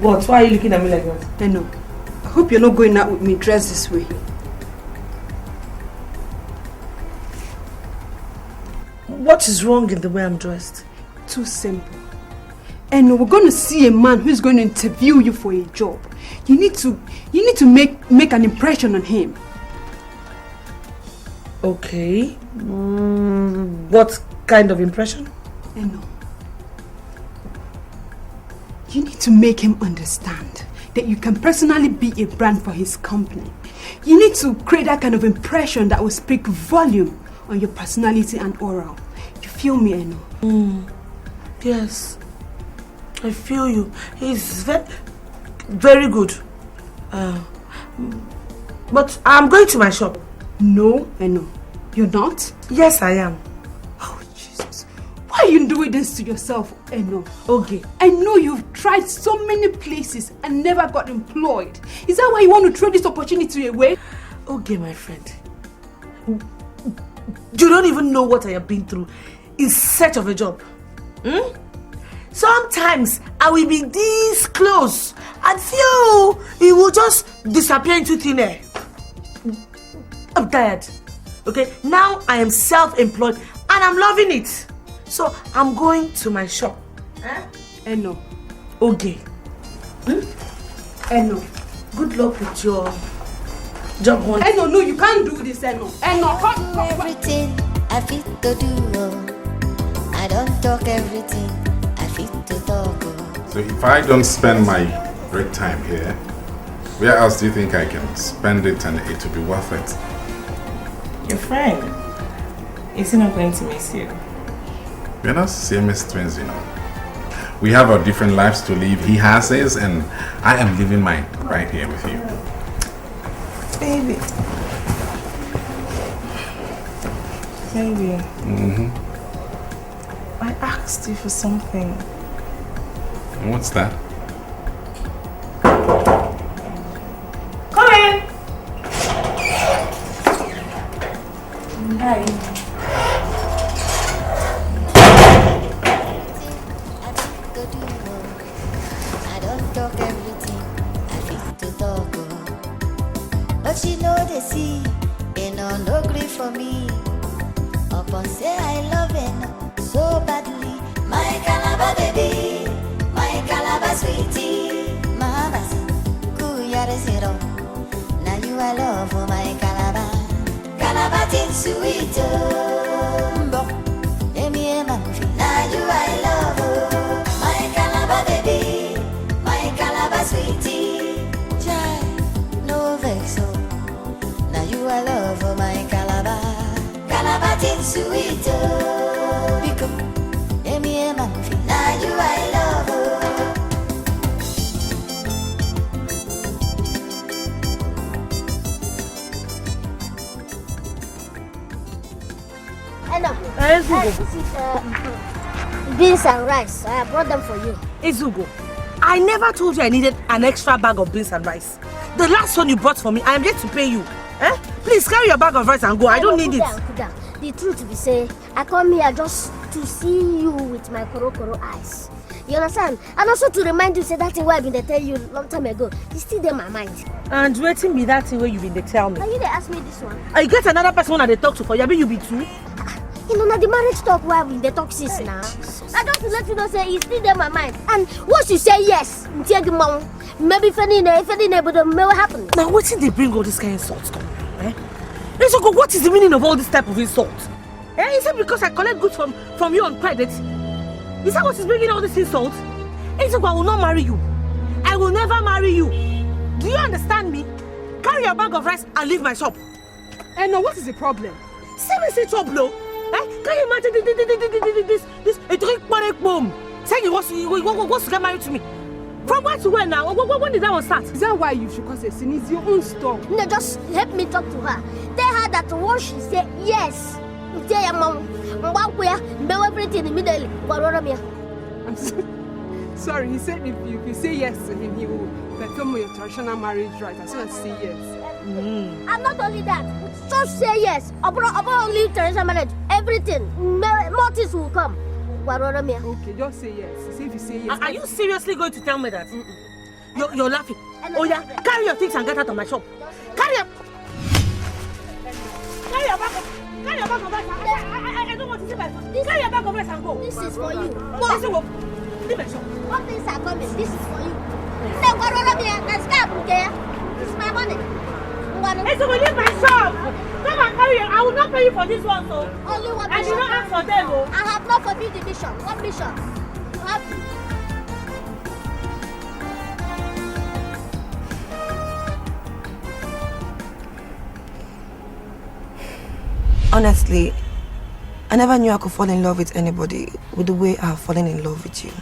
What? Why are you looking at me like that? I know. I hope you're not going out with me dressed this way. What is wrong in the way I'm dressed? Too simple. And we're going to see a man who's going to interview you for a job. You need to make an impression on him. Okay. What kind of impression? I know. You need to make him understand that you can personally be a brand for his company. You need to create that kind of impression that will speak volume on your personality and aura. You feel me, I know? Yes. I feel you. He's very good. But I'm going to my shop. No, I know. You're not? Yes, I am. Oh, Jesus. Why are you doing this to yourself, Eno? Okay. I know you've tried so many places and never got employed. Is that why you want to throw this opportunity away? Okay, my friend. You don't even know what I have been through in search of a job. Sometimes I will be this close and feel it will just disappear into thin air. I'm tired. Okay, now I am self-employed and I'm loving it. So I'm going to my shop. Eno. Okay. Eno. Good luck with your job hunt. Eno, no, you can't do this, Eno. Eno, come. Everything I fit to do. I don't talk everything I fit to talk. So if I don't spend my break time here, where else do you think I can spend it and it will be worth it? Your friend, is he not going to miss you? We're not Siamese twins, you know. We have our different lives to live. He has his and I am living mine right here with you. Baby. Baby. I asked you for something. And what's that? Come in. Hi. I don't talk everything I fit to talk. But she know they see, and no grief for me. Upon say I love him so badly. My Calabar baby, my Calabar sweetie, mama, kuyare zero. Now you I love for my Calabar, Calabar tin sweet. Now you I love my Calabar baby, my Calabar sweetie, child, no vexo. Now you I love my Calabar. Calabatin sweet, because now you I love. Hello. This is beans and rice. I brought them for you. Izugo, I never told you I needed an extra bag of beans and rice. The last one you brought for me, I am yet to pay you. Please carry your bag of rice and go. I don't need it. Cool down. The truth be say, I come here just to see you with my koro eyes. You understand? And also to remind you, say that thing where I've been tell you long time ago. It's still in my mind. And waiting be that thing where you've been they tell me. Now you they ask me this one. I get another person that they talk to for you. You be too. You know, now the marriage talk where we the talk sis now. I just to let you know, say it's still in my mind. And once you say yes, maybe if any but may what happen. Now what did they bring all this kind of insults come? Izugo, what is the meaning of all this type of insult? Is it because I collect goods from you on credit? Is that what is bringing all this insult? Izugo, I will not marry you. I will never marry you. Do you understand me? Carry your bag of rice and leave my shop. No, what is the problem? Seriously, trouble? Can you imagine this? A trick bomb saying he wants to get married to me. From where to where now? When did that one start? Is that why you should cause a sin? It's your own stuff. No, just help me talk to her. Tell her that once she say yes, tell your mom, everything immediately. I'm sorry, he said if you say yes to him, he will perform your traditional marriage right as soon as you say yes. And not only that, just say yes. About only traditional marriage, everything, more things will come. Okay, just say yes. See if you say yes. Are you seriously going to tell me that? You're laughing. Oh yeah, carry your things and get out of my shop. Carry your bag of rice. I don't want to see my food. Carry your bag of rice and go. This is for you. What? Leave my shop. What things are coming? This is for you. This is my money. Hey, so leave my shop. Come and carry it. I will not pay you for this one, so. Only one I mission. did not ask for them, oh. I have not fulfilled the mission. What mission? You have to. Honestly, I never knew I could fall in love with anybody with the way I have fallen in love with you.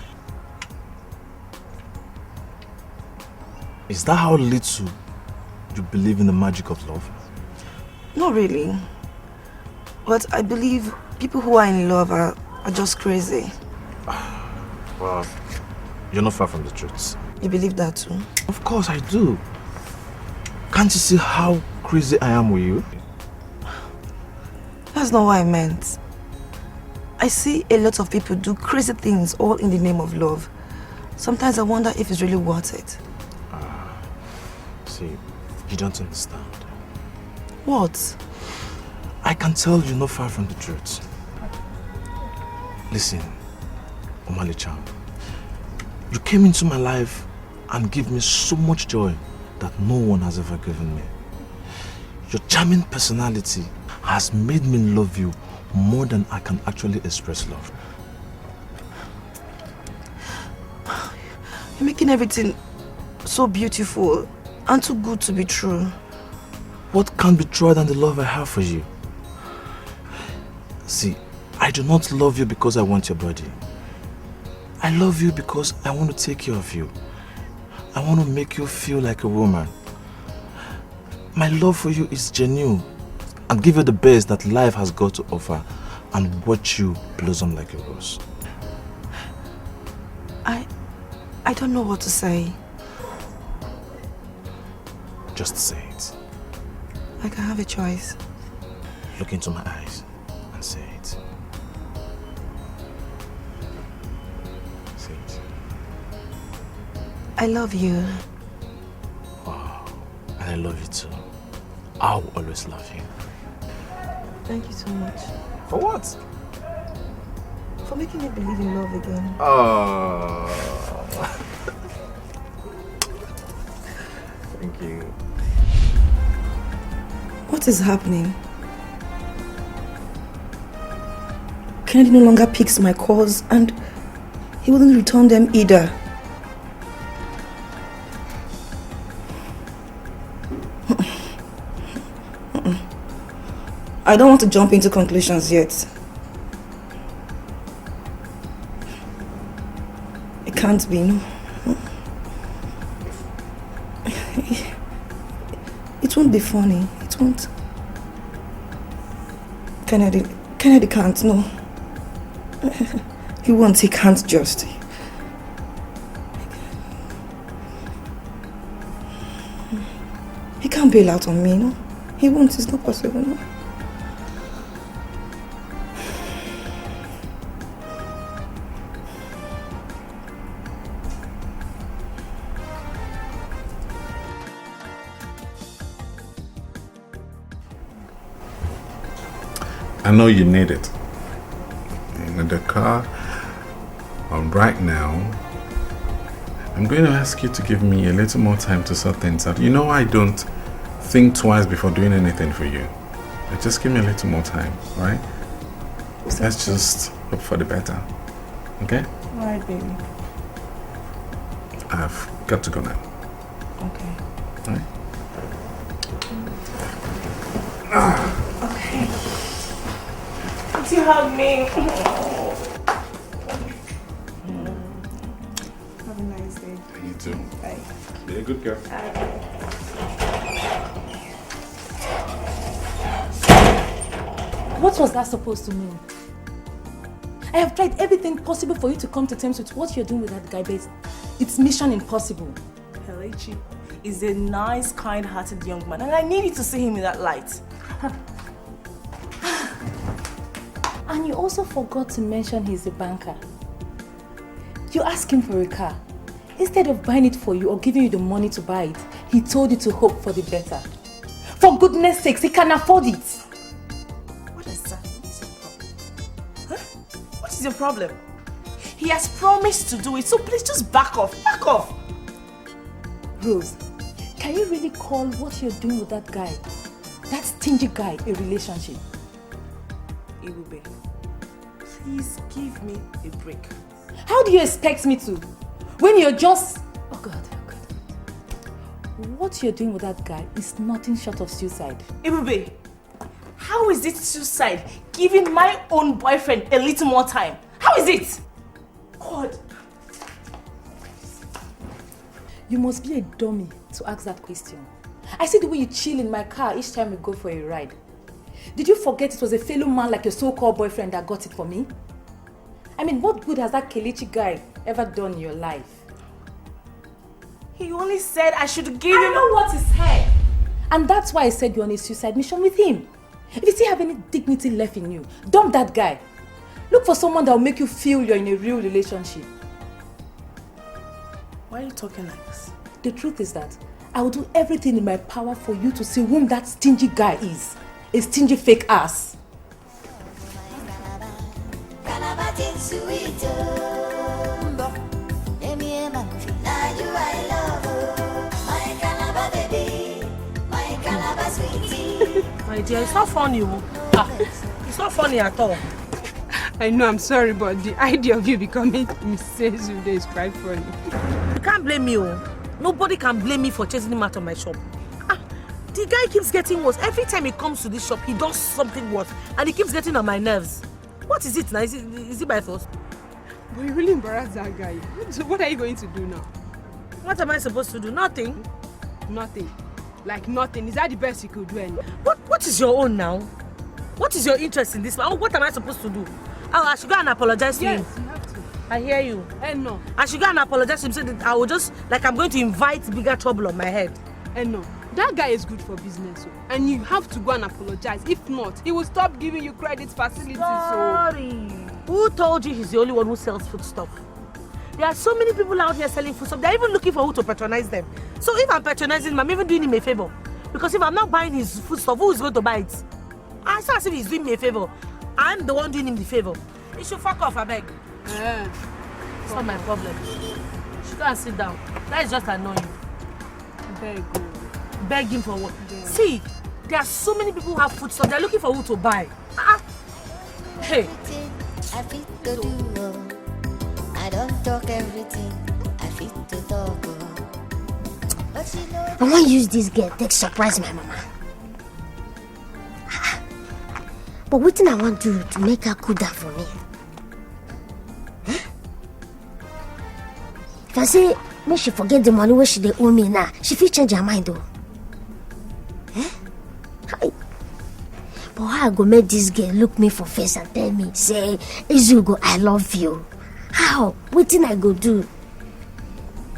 Is that how little you believe in the magic of love? Not really. But I believe people who are in love are just crazy. Well, you're not far from the truth. You believe that too? Of course I do. Can't you see how crazy I am with you? That's not what I meant. I see a lot of people do crazy things all in the name of love. Sometimes I wonder if it's really worth it. See, you don't understand. What? I can tell you're not far from the truth. Listen, Omali-chan, you came into my life and gave me so much joy that no one has ever given me. Your charming personality has made me love you more than I can actually express love. You're making everything so beautiful and too good to be true. What can be truer than the love I have for you? See, I do not love you because I want your body. I love you because I want to take care of you. I want to make you feel like a woman. My love for you is genuine and give you the best that life has got to offer and watch you blossom like a rose. I don't know what to say. Just say it. Like I have a choice. Look into my eyes and say it. Say it. I love you. Wow. And I love you too. I'll always love you. Thank you so much. For what? For making me believe in love again. Oh. Thank you. What is happening? Kennedy no longer picks my calls and he wouldn't return them either. I don't want to jump into conclusions yet. It can't be, no. It won't be funny. It won't. Kennedy can't, no. He won't, he can't just. He can't bail out on me, no. He won't, it's not possible, no. I know you need it. In the car, right now, I'm going to ask you to give me a little more time to sort things out. You know I don't think twice before doing anything for you. But just give me a little more time, alright? Let's just hope for the better. Okay? Alright, baby. I've got to go now. Okay. Alright? Okay. Did you hug me? Have a nice day. You too. Bye. Be a good girl. What was that supposed to mean? I have tried everything possible for you to come to terms with what you're doing with that guy, but it's mission impossible. Kelechi is a nice, kind-hearted young man, and I need you to see him in that light. And you also forgot to mention he's a banker. You ask him for a car. Instead of buying it for you or giving you the money to buy it, he told you to hope for the better. For goodness sakes, he can afford it. What is that? What is your problem? He has promised to do it, so please just back off. Back off. Rose, can you really call what you're doing with that guy, that stingy guy, a relationship? Ibube, please give me a break. How do you expect me to? When you're just... Oh God. What you're doing with that guy is nothing short of suicide. Ibube, how is it suicide giving my own boyfriend a little more time? How is it? God. You must be a dummy to ask that question. I see the way you chill in my car each time we go for a ride. Did you forget it was a fellow man like your so-called boyfriend that got it for me? I mean, what good has that Kelechi guy ever done in your life? He only said I should give him... I know what he said. And that's why I said you're on a suicide mission with him. If you still have any dignity left in you, dump that guy. Look for someone that will make you feel you're in a real relationship. Why are you talking like this? The truth is that I will do everything in my power for you to see whom that stingy guy is. A stingy fake ass. My dear, it's not funny. It's not funny at all. I know, I'm sorry, but the idea of you becoming Mrs. Zude is quite funny. You can't blame me. Nobody can blame me for chasing him out of my shop. The guy keeps getting worse. Every time he comes to this shop, he does something worse. And he keeps getting on my nerves. What is it now? Is it my fault? But you really embarrassed that guy. So what are you going to do now? What am I supposed to do? Nothing. Nothing. Like nothing. Is that the best you could do? What is your own now? What is your interest in this man? What am I supposed to do? Oh, I should go and apologize to him. Yes, you have to. I hear you. No. I should go and apologize to him. Say that I will just, like I'm going to invite bigger trouble on my head. No. That guy is good for business. And you have to go and apologize. If not, he will stop giving you credit facilities. Sorry. Who told you he's the only one who sells food stuff? There are so many people out here selling food stuff. They're even looking for who to patronize them. So if I'm patronizing him, I'm even doing him a favor. Because if I'm not buying his food stuff, who is going to buy it? I saw as if he's doing me a favor. I'm the one doing him the favor. He should fuck off, I beg. It's not my problem. You should go and sit down. That is just annoying. Beg him for what? Yeah. See, there are so many people who have food stuff. They're looking for who to buy. Hey. I fit to do. I don't talk everything. I fit to talk. I want to use this girl to surprise my mama. But what thing I want to do to make her cool down for me? If I say, make she forget the money where she dey owe me now, she fit change her mind though. But how I go make this girl look me for face and tell me, say, Izugo, I love you? How? What thing I go do?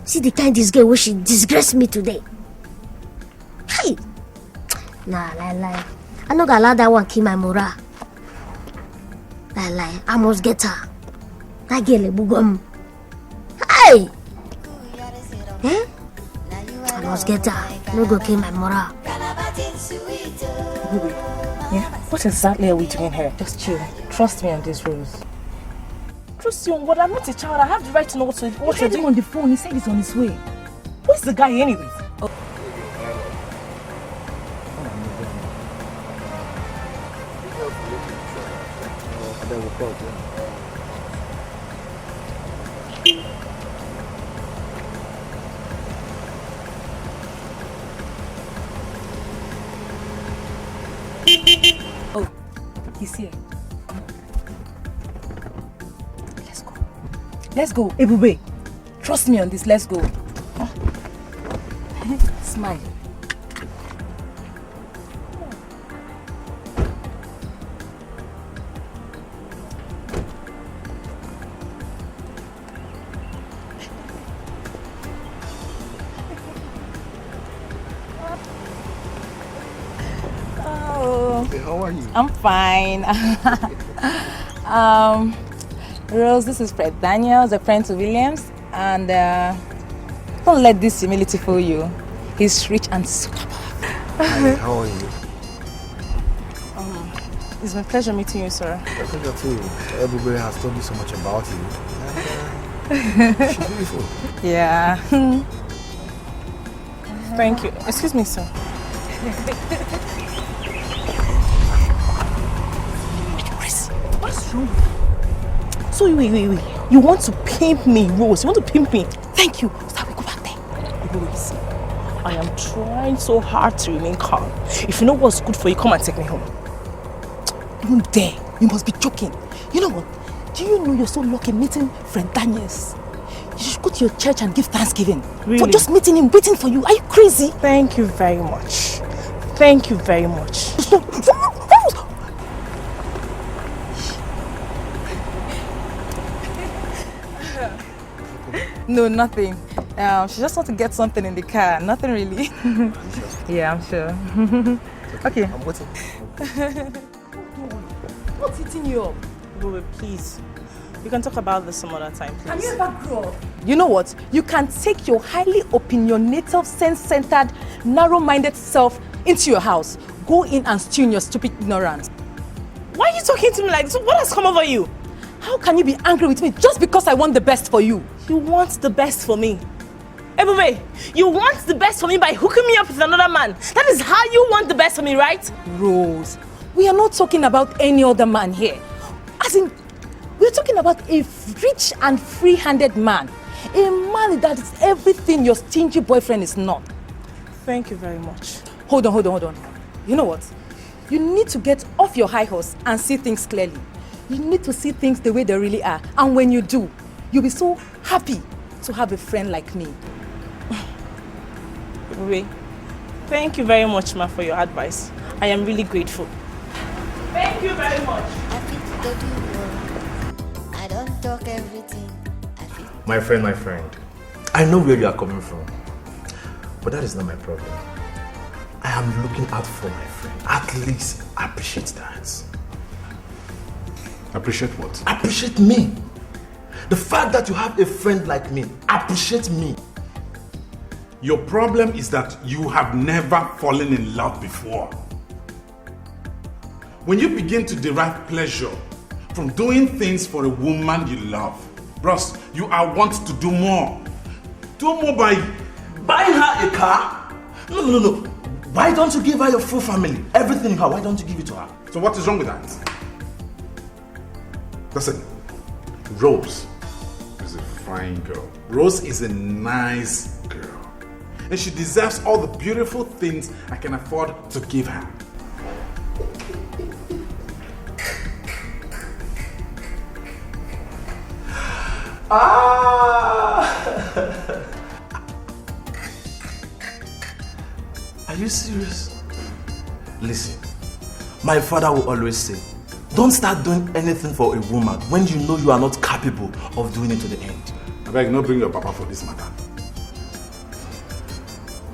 See the kind this girl where she disgrace me today. Hey! Nah, lie. I no gonna allow that one kill my morale. Lie. I must get her. That girl a bugum. Hey! I must get her. No go kill my morale. Yeah? What exactly are we doing here? Just chill. Trust me on this, Rose. Trust you on what? I'm not a child. I have the right to know what you're doing. On the phone, he said he's on his way. Who's the guy anyways? Oh, he's here. Let's go, Ebube. Trust me on this. Let's go. Smile. Hey, how are you? I'm fine. Rose, this is Fred Daniels, a friend to Williams, and Don't let this humility fool you. He's rich and super powerful. Hi, how are you? It's my pleasure meeting you, sir. I think I too. Everybody has told me so much about you. And, she's beautiful. Yeah. Thank you. Excuse me, sir. Chris, what's wrong? So wait. You want to pimp me, Rose? You want to pimp me? Thank you. So we go back there. Rose, I am trying so hard to remain calm. If you know what's good for you, come and take me home. You dare. You must be joking. You know what? Do you know you're so lucky meeting friend Daniels? You should go to your church and give thanksgiving. Really? For just meeting him, waiting for you. Are you crazy? Thank you very much. Thank you very much. No, nothing. She just wants to get something in the car. Nothing really. Yeah, I'm sure. Okay. I'm waiting. What's eating you up? Bobby, please. We can talk about this some other time, please. Can you ever grow up? You know what? You can take your highly opinionated, sense-centered, narrow-minded self into your house. Go in and stew in your stupid ignorance. Why are you talking to me like this? What has come over you? How can you be angry with me just because I want the best for you? You want the best for me? Ebube, you want the best for me by hooking me up with another man. That is how you want the best for me, right? Rose, we are not talking about any other man here. As in, we're talking about a rich and free-handed man. A man that is everything your stingy boyfriend is not. Thank you very much. Hold on. You know what? You need to get off your high horse and see things clearly. You need to see things the way they really are. And when you do, you'll be so happy to have a friend like me. Ebube, thank you very much, ma, for your advice. I am really grateful. Thank you very much. I don't talk everything. My friend, I know where you are coming from, but that is not my problem. I am looking out for my friend. At least appreciate that. Appreciate what? Appreciate me. The fact that you have a friend like me, appreciate me. Your problem is that you have never fallen in love before. When you begin to derive pleasure from doing things for a woman you love, bros, you are want to do more. Do more by buying her a car? No. Why don't you give her your full family? Everything you have, why don't you give it to her? So what is wrong with that? Listen, Rose is a fine girl. Rose is a nice girl. And she deserves all the beautiful things I can afford to give her. Are you serious? Listen, my father will always say, don't start doing anything for a woman when you know you are not capable of doing it to the end. I beg, not bring your papa for this matter.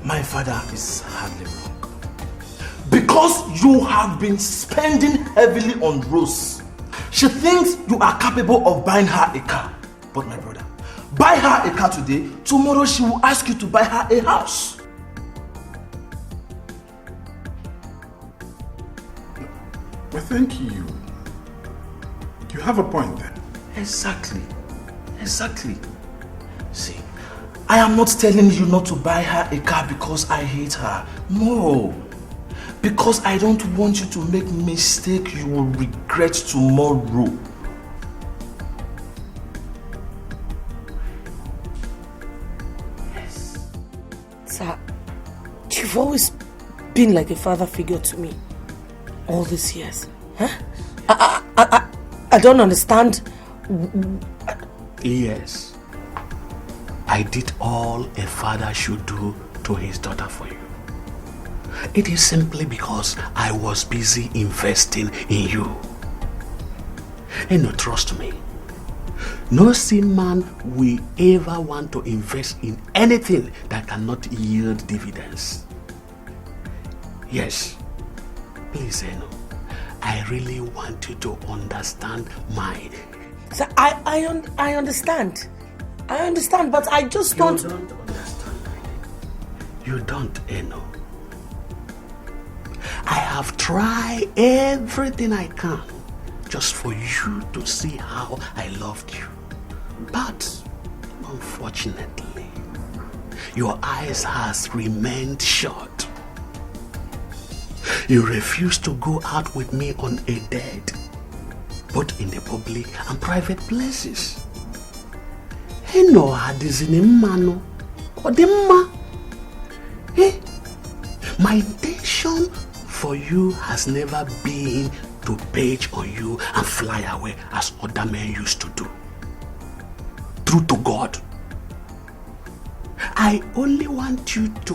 My father is hardly wrong. Because you have been spending heavily on Rose. She thinks you are capable of buying her a car. But my brother, buy her a car today, tomorrow she will ask you to buy her a house. Well, thank you. You have a point then. Exactly. See, I am not telling you not to buy her a car because I hate her. No. Because I don't want you to make a mistake you will regret tomorrow. Yes. Sir, you've always been like a father figure to me. All these years. Huh? I don't understand. Yes. I did all a father should do to his daughter for you. It is simply because I was busy investing in you. And no, trust me, no sane man will ever want to invest in anything that cannot yield dividends. Yes, please, Eno, I really want you to understand my... Sir, I understand. I understand, but I just don't... You don't understand. You don't, Eno. I have tried everything I can just for you to see how I loved you. But unfortunately, your eyes has remained shut. You refuse to go out with me on a date, both in the public and private places. Eno hadizini mano odemma. My intention for you has never been to page on you and fly away as other men used to do. True to God, I only want you to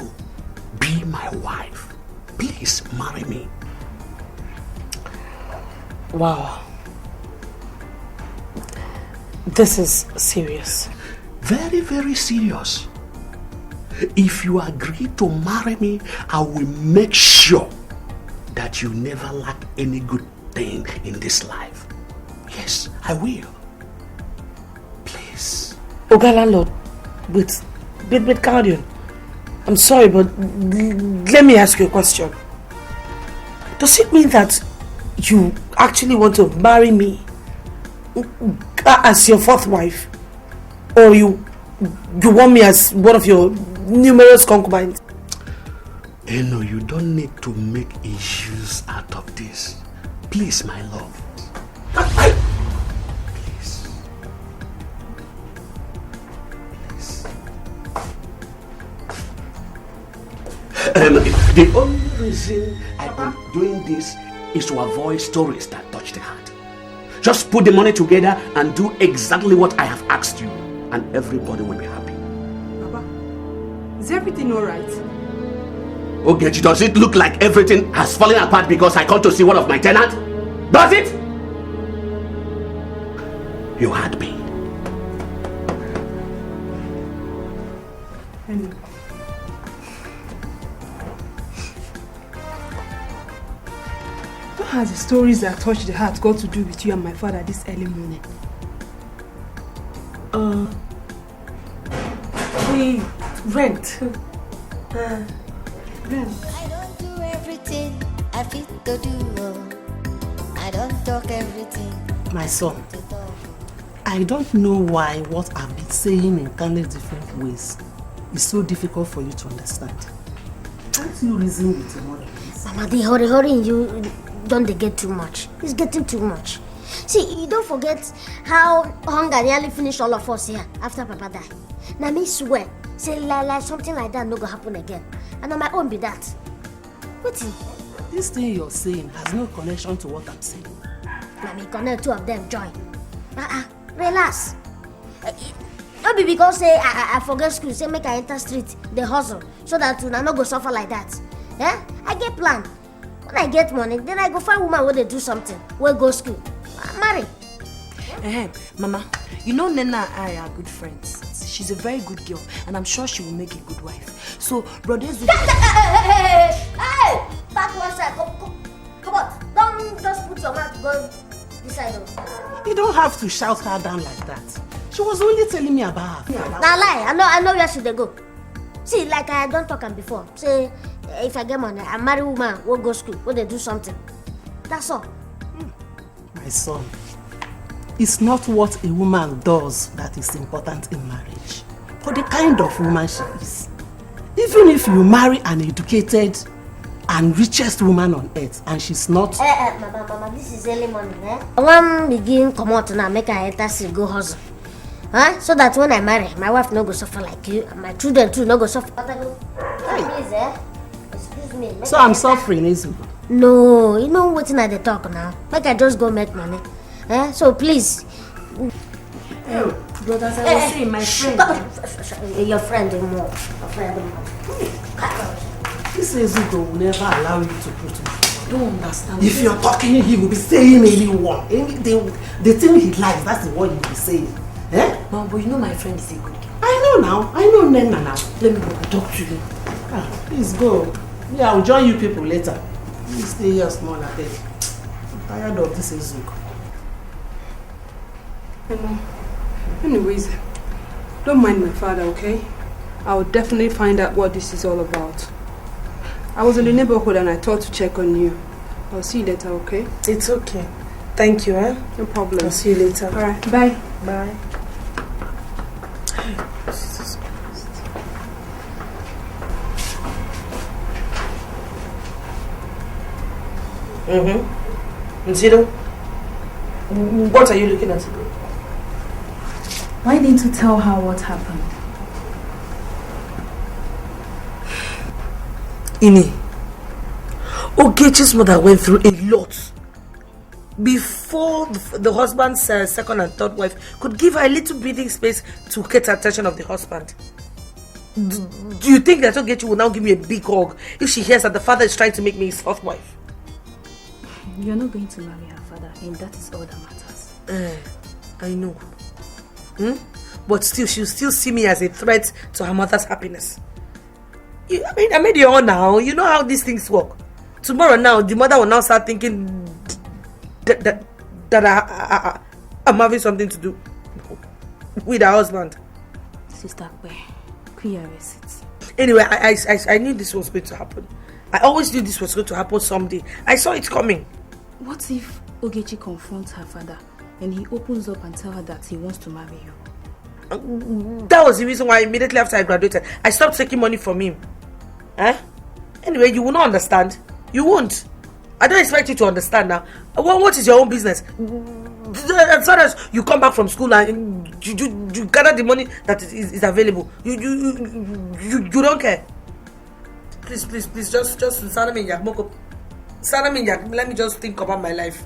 be my wife. Please marry me. Wow. This is serious. Very, very serious. If you agree to marry me, I will make sure that you never lack any good thing in this life. Yes, I will. Please. Oga landlord, wait, Guardian. I'm sorry, but let me ask you a question. Does it mean that you actually want to marry me as your fourth wife? Or you want me as one of your numerous concubines? Eno, you don't need to make issues out of this. Please, my love. Please. The only reason I've been doing this is to avoid stories that touch the heart. Just put the money together and do exactly what I have asked you, and everybody will be happy. Papa, is everything alright? Okay, does it look like everything has fallen apart because I called to see one of my tenants? Does it? You had me. Anyway. What has the stories that touch the heart got to do with you and my father this early morning? The rent. I don't do everything I fit to do. I don't talk everything. My son, I don't know why what I've been saying in countless different ways is so difficult for you to understand. Can't you reason with your mother, please? Mama, the hurry you don't they get too much. It's getting too much. See, you don't forget how hunger nearly finished all of us here after Papa died. Now me swear, say like something like that no go happen again. And on my own be that. What is this thing you're saying has no connection to what I'm saying. Now me connect two of them join. Relax. Not be because say I forget school, say make I enter street, the hustle, so that I no go suffer like that. Yeah? I get plan. When I get money, then I go find woman where they do something, where go school. Marry. Mama, you know Nena and I are good friends. She's a very good girl, and I'm sure she will make a good wife. So, brothers will... Hey! Back one side. Come on. Don't just put your mouth go this side. You don't have to shout her down like that. She was only telling me about her. Now lie. I know where should they go. See, like I don't talk am before. Say, if I get money, I marry woman, we'll go school, where they do something. That's all. My son, it's not what a woman does that is important in marriage, but the kind of woman she is. Even if you marry an educated and richest woman on earth and she's not... Mama, this is early morning, eh? I want begin come out now, make her enter see go hustle. Huh? So that when I marry, my wife no go suffer like you, and my children too no go suffer. Please, eh? Excuse me. So I'm suffering, isn't it? No, you know what I talk now. Make I just go make money. Eh? So please. Brothers, I was saying, my friend. Your friend more. This Ezugo will never allow you to put me. I don't understand. If you're talking, he will be saying anyone. The thing he likes, that's what he will be saying. Eh? Mom, but you know my friend is a good girl. I know now. I know Nena now. Let me go talk to you. Please go. Yeah, I'll join you people later. You stay here small at it. I'm tired of this Ezugo. Anyways, don't mind my father, okay? I will definitely find out what this is all about. I was in the neighborhood and I thought to check on you. I'll see you later, okay? It's okay. Thank you, eh? No problem. I'll see you later. Alright, bye. Bye. Nzido, what are you looking at? Why didn't you tell her what happened? Ini, Ogechi's mother went through a lot before the husband's second and third wife could give her a little breathing space to get the attention of the husband. Do you think that Ogechi will now give me a big hug if she hears that the father is trying to make me his fourth wife? You're not going to marry her father, and that is all that matters. I know. But still, she'll still see me as a threat to her mother's happiness. I made your own now. You know how these things work. Tomorrow now, the mother will now start thinking that I'm having something to do with her husband. Sister, clear it. Anyway, I knew this was going to happen. I always knew this was going to happen someday. I saw it coming. What if Ogechi confronts her father and he opens up and tells her that he wants to marry you? That was the reason why immediately after I graduated, I stopped taking money from him. Anyway, you will not understand. You won't. I don't expect you to understand now. What is your own business? As far as you come back from school and you gather the money that is available, you don't care. Please, just let me just think about my life.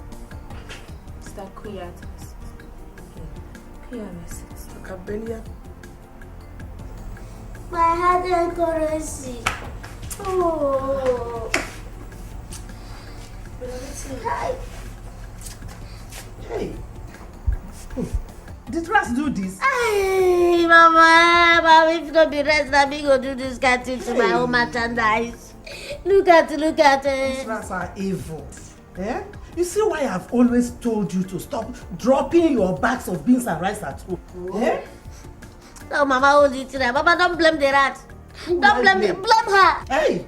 Start clear. My heart is gonna see. Oh. Hey. Did Ras do this? Hey, Mama, if not be rest, let me go do this kind of thing to my own merchandise. Look at it. These Ras are evil. Eh? You see why I've always told you to stop dropping your bags of beans and rice at home? Eh? No, Mama, hold it there. Mama, don't blame the rat. Don't blame her. Hey,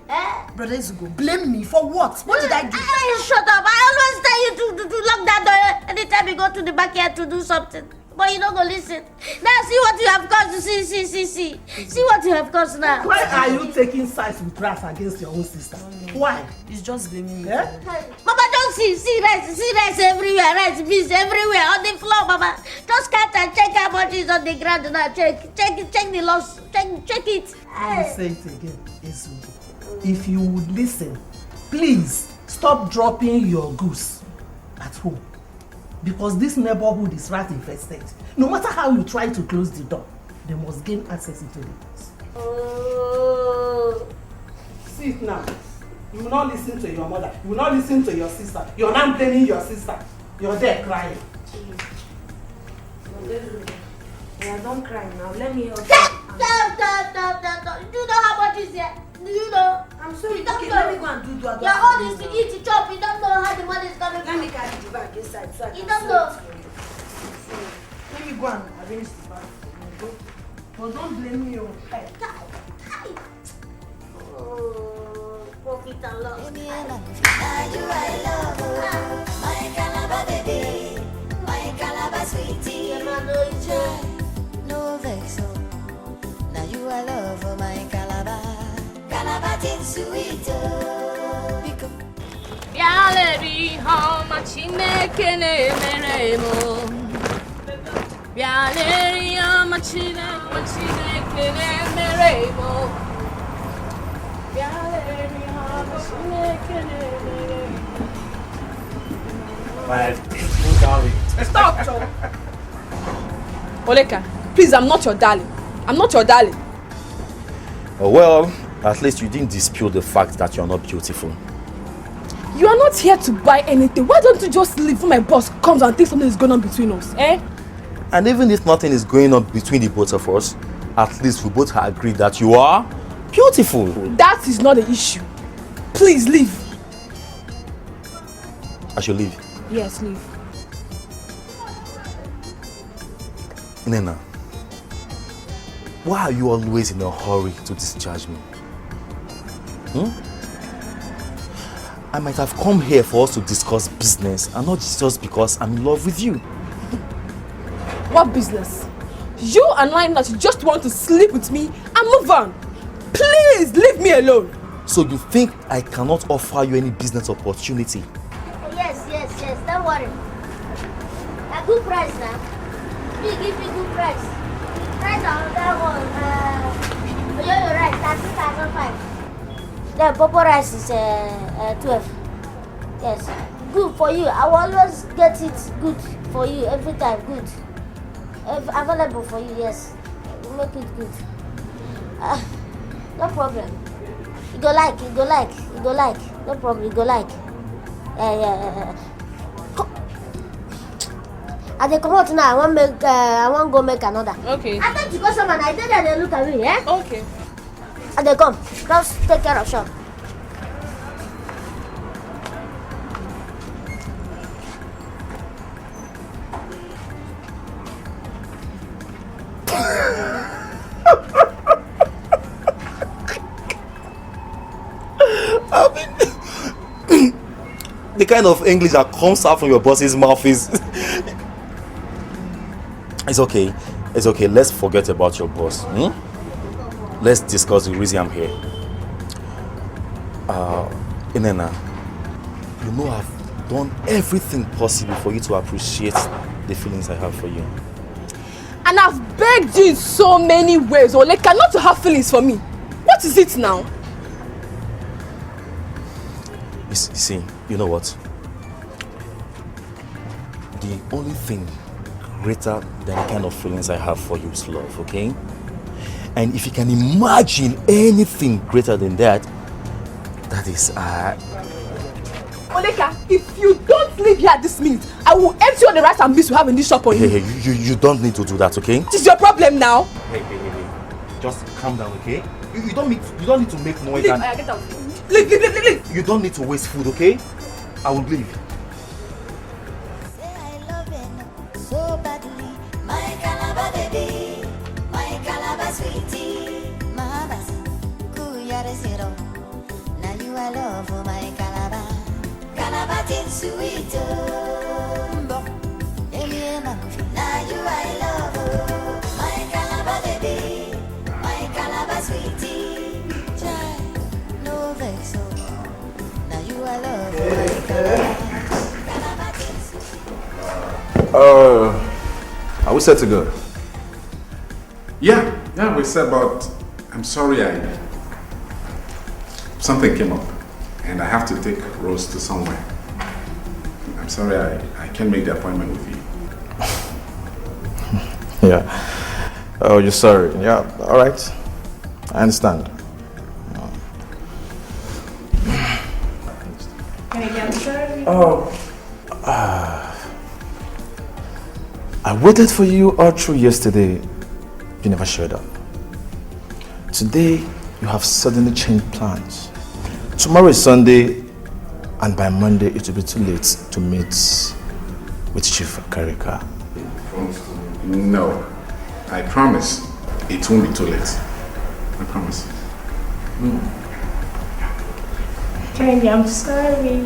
Brother Izugo, blame me for what? What did I do? Hey, shut up. I always tell you to lock that door anytime you go to the backyard to do something. But you don't go listen. Now see what you have caused. See what you have caused now. Why are you taking sides with Ras against your own sister? Why? It's just blaming me. Eh? Mama, don't see rice everywhere, rice beans everywhere on the floor, Mama. Just count and check how much is on the ground now. Check the loss. Check it. Let me say it again, Izugo. If you would listen, please stop dropping your goose at home. Because this neighborhood is rat infested. No matter how you try to close the door, they must gain access into the house. Oh. See it now. You will not listen to your mother. You will not listen to your sister. You're not blaming your sister. You're there crying. Yeah, don't cry now. Let me help you. Stop. Do you know how much is here? Do you know? I'm sorry. Okay, let me go and do that. Your own is to eat, to chop. You don't know how the money is coming from. Let me carry the bag inside so I can You don't know. Let me go and arrange the bag for you. But don't blame me. Hey. Oh, profit and loss. Baby, I love you. My Calabar baby, my Calabar sweetie. No vex, now you I love my Calabar. Calabar tin sweet. Bialeri homa Chineke na-emeremo. Bialeri homa Chineke na-emeremo. Bialeri homa Chineke na-emeremo. My beautiful darling. Stop, Joe. Oleka, please, I'm not your darling. Well, at least you didn't dispute the fact that you're not beautiful. You are not here to buy anything. Why don't you just leave when my boss comes and thinks something is going on between us, eh? And even if nothing is going on between the both of us, at least we both agree that you are beautiful. That is not the issue. Please leave. I should leave. Yes, leave. Nena, Why are you always in a hurry to discharge me? I might have come here for us to discuss business and not just because I'm in love with you. What business? You and Lionel just want to sleep with me and move on. Please leave me alone. So you think I cannot offer you any business opportunity? Yes, don't worry. A good price now. You give me good price. Price on that one. You're right, 13,500. The purple rice is 12. Yes. Good for you. I will always get it good for you every time. Good. Available for you, yes. Make it good. No problem. You go like. No problem, you go like. Yeah. I dey come out now. I want go make another. Okay. I thought you got someone. I think that they look at me, eh? Okay. I dey come. Just take care of shop. The kind of English that comes out from your boss's mouth is... It's okay. Let's forget about your boss. Let's discuss the reason I'm here. Inena, you know I've done everything possible for you to appreciate the feelings I have for you. And I've begged you in so many ways, Oleka, not to have feelings for me. What is it now? You see, you know what? The only thing greater than the kind of feelings I have for you is love, okay? And if you can imagine anything greater than that, that is... Oleka, if you don't leave here at this minute, I will empty all the rice and beans you have in this shop on you. Hey, you don't need to do that, okay? What is your problem now? Hey. Just calm down, okay? You don't need to make noise. Leave, get out. Leave. You don't need to waste food, okay? I will leave. Say I love him so badly. My Calabar baby, my Calabar sweetie, my bass, kuyare zero. Now you I love for my Calabar, Calabar tin sweet. Now you I love my Calabar baby, my Calabar sweetie, child, no vex. Now you I love my Calabar. Are we set to go? Yeah, we're set, but I'm sorry, something came up and I have to take Rose to somewhere. I'm sorry, I can't make the appointment with you. Yeah. Oh, you're sorry. Yeah, all right. I understand. I'm sorry. I waited for you all through yesterday. You never showed up. Today, you have suddenly changed plans. Tomorrow is Sunday, and by Monday, it will be too late to meet with Chief Karika. No, I promise it won't be too late. I promise. Chinenye, I'm sorry.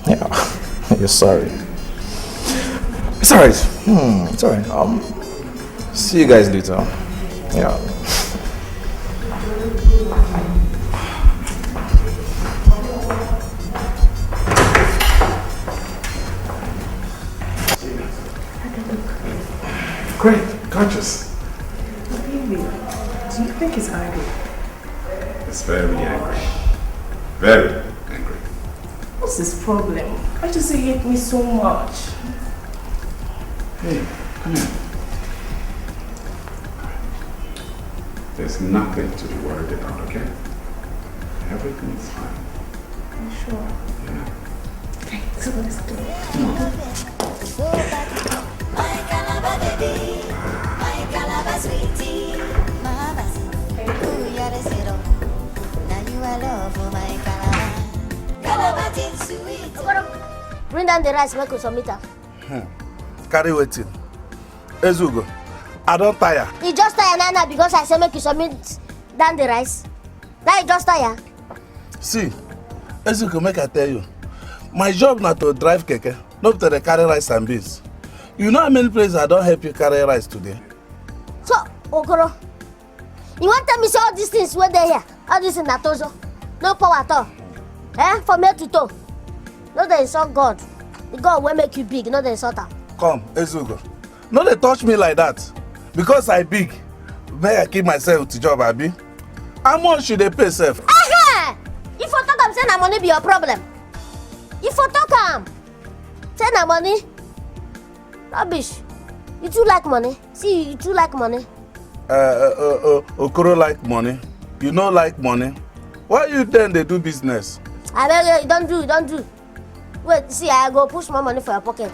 Yeah, you're sorry. It's alright. It's alright. See you guys later. Yeah. Great, gorgeous. Baby, do you think he's angry? It's very angry. Very angry. What's his problem? Why does he hate me so much? Hey, come here. There's nothing to be worried about, okay? Everything is fine. Are you sure? Yeah. Okay, so let's do it. So bad, my Calabar baby, my Calabar sweetie, my bass, kuyare zero. Now you I love for my Calabar, Calabar tin sweet. Bring down the rice, make us submit her. Carry waiting. Ezugo, I don't tire. You just tire now because I say make you submit down the rice. Now you just tire. See, as you can make I tell you, my job not to drive keke, not to carry rice and beans. You know how many places I don't help you carry rice today? So, Okoro, you want to tell me say all these things when they here? All these in Natozo? No power at all. From head to toe. No, they insult God. The God will make you big, not the insulter. Come, Ezugo. No, they touch me like that. Because I big, may I keep myself to job, Abi? How much should they pay, self? Aha! If you talk, I'm saying that money be your problem. If you talk, say that money. Rubbish. You too like money. See, you too like money. Okoro like money. You know like money. Why you then they do business? I beg you, don't do. Wait, see, I go push more money for your pocket.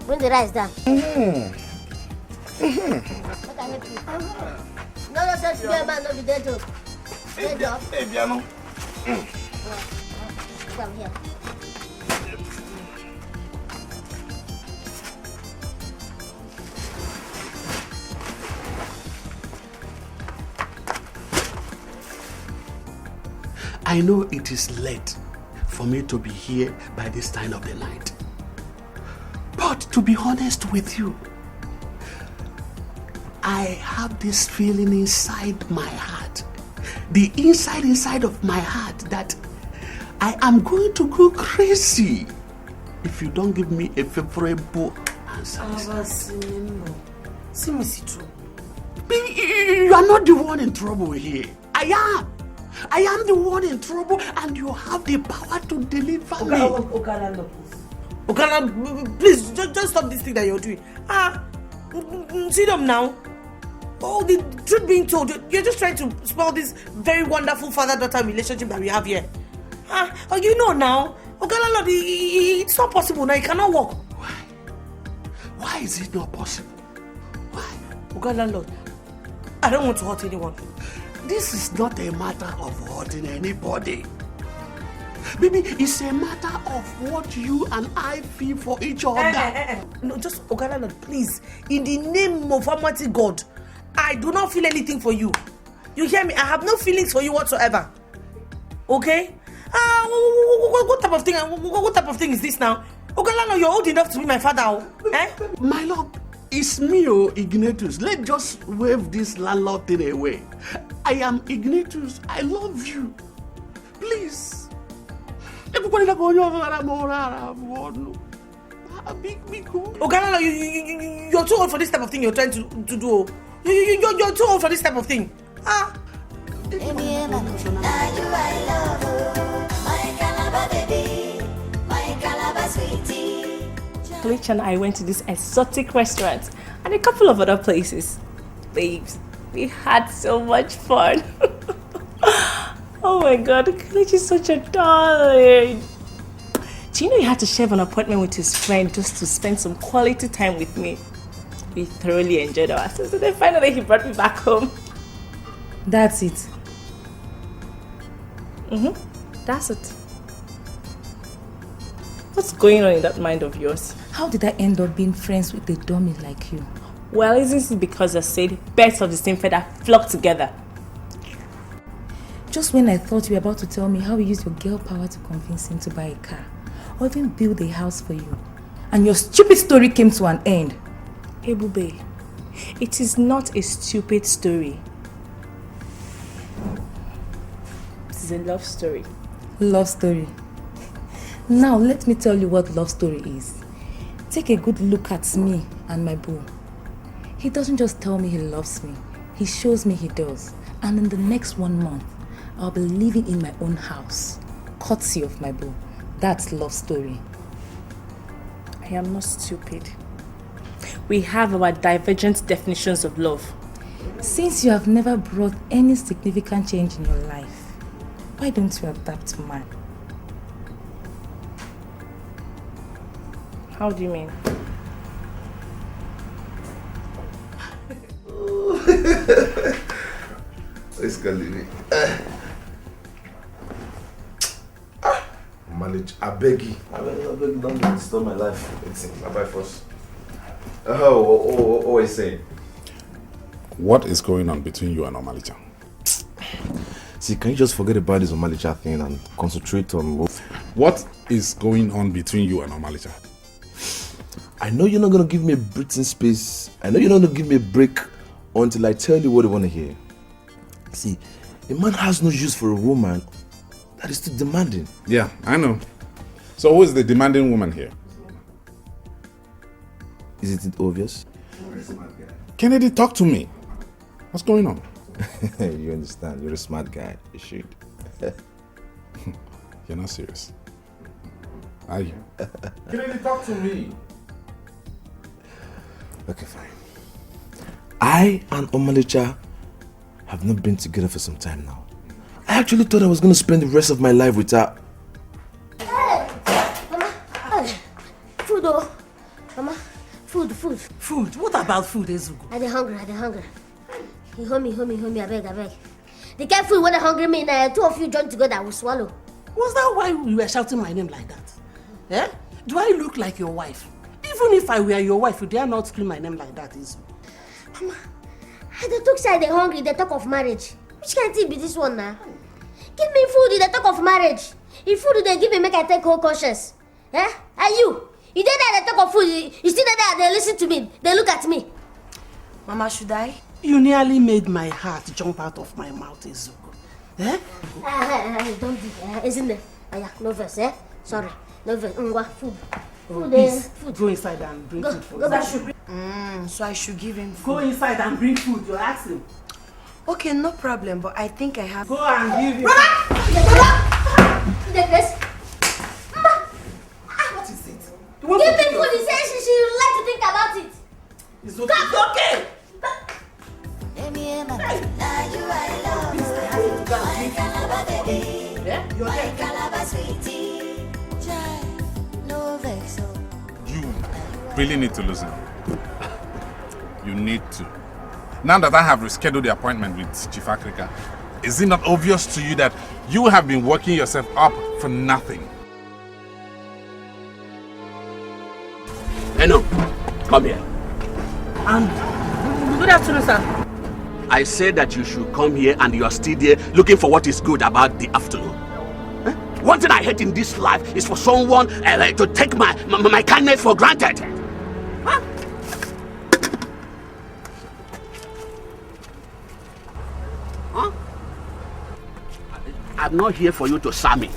Bring the rice down. Let I help you. No, say today, man, no be dead job. Dead job. Hey, Biano. Come here. I know it is late for me to be here by this time of the night. But to be honest with you, I have this feeling inside my heart, the inside of my heart, that I am going to go crazy if you don't give me a favorable answer. You are not the one in trouble here. I am the one in trouble, and you have the power to deliver me. Okara, please, just stop this thing that you're doing. See them now. Oh, the truth being told, you're just trying to spoil this very wonderful father-daughter relationship that we have here. Oh, you know now, Okara, it's not possible now. It cannot work. Why? Why is it not possible? Why? Okara, Lord, I don't want to hurt anyone. This is not a matter of hurting anybody. Baby, it's a matter of what you and I feel for each other. No, just Okara, Lord, please. In the name of Almighty God, I do not feel anything for you. You hear me? I have no feelings for you whatsoever. Okay? What type of thing? What type of thing is this now? Okara, Lord, you're old enough to be my father. My lord, it's me, Ignatius. Let's just wave this landlord thing away. I am Ignatius. I love you. Please. Okara, you're too old for this type of thing you're trying to do. You're too old for this type of thing. Kelechi and I went to this exotic restaurant and a couple of other places. Babes, we had so much fun. Oh my god, Kelechi is such a darling. Do you know he had to share an appointment with his friend just to spend some quality time with me? We thoroughly enjoyed ourselves, and then finally he brought me back home. That's it. That's it. What's going on in that mind of yours? How did I end up being friends with a dummy like you? Well, isn't it because I said birds of the same feather flock together? Just when I thought you were about to tell me how you used your girl power to convince him to buy a car or even build a house for you, and your stupid story came to an end. Ebube, it is not a stupid story. It is a love story. Love story. Now let me tell you what love story is. Take a good look at me and my boo. He doesn't just tell me he loves me, he shows me he does. And in the next 1 month, I'll be living in my own house, courtesy of my boo. That's love story. I am not stupid. We have our divergent definitions of love. Since you have never brought any significant change in your life, why don't you adapt to mine? How do you mean? Let's go, Lily. Manage, I beg you. I beg you, don't disturb my life. Bye-bye first. Oh, I say. What is going on between you and Omalicha? See, can you just forget about this Omalicha thing and concentrate on what is going on between you and Omalicha? I know you're not going to give me a breathing space. I know you're not going to give me a break until I tell you what you want to hear. See, a man has no use for a woman that is too demanding. Yeah, I know. So who is the demanding woman here? Isn't it obvious? Kennedy, talk to me. What's going on? You understand. You're a smart guy. You should. You're not serious. Are you? Kennedy, talk to me. Okay, fine. I and Omalicha have not been together for some time now. I actually thought I was going to spend the rest of my life with her. Hey, Mama, hey, food, oh. Mama, food. Food? What about food, Ezugo? I dey hungry. You hold me, I beg. The kind food when they hungry me, two of you join together, I will swallow. Was that why you were shouting my name like that? Eh? Do I look like your wife? Even if I were your wife, you dare not scream my name like that, Ezugo. Mama, they talk say they hungry, they talk of marriage. Which kind of thing be this one now? Give me food, they talk of marriage. If food they give me, make I take whole conscience. Eh? And you did that, they talk of food, you still there, they listen to me, they look at me. Mama, should I? You nearly made my heart jump out of my mouth, Ezugo. Eh? Don't do that, isn't there? Yeah, no verse, eh? Sorry, no verse. Food. Food. Go inside and bring food for Go back. So I should give him food. Go inside and bring food, you're asking. Okay, no problem, but I think I have... Go and give him... Brother! What is it? Give me food, he says she would like to think about it. It's okay. You really need to listen. You need to. Now that I have rescheduled the appointment with Chief Africa, is it not obvious to you that you have been working yourself up for nothing? No, come here. Good afternoon, sir. I said that you should come here and you are still there looking for what is good about the afternoon. One thing I hate in this life is for someone to take my kindness for granted. Huh? Huh? I'm not here for you to serve me.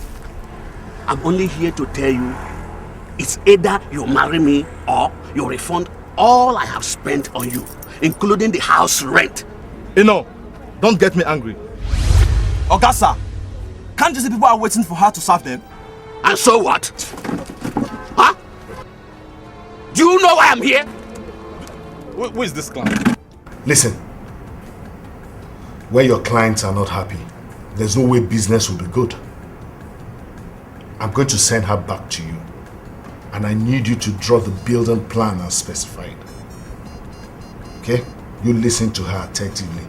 I'm only here to tell you it's either you marry me or you refund all I have spent on you, including the house rent. Don't get me angry. Ogasa, can't you see people are waiting for her to serve them? And so what? Huh? Do you know why I'm here? Who is this client? Listen, where your clients are not happy, there's no way business will be good. I'm going to send her back to you, and I need you to draw the building plan as specified. Okay? You listen to her attentively.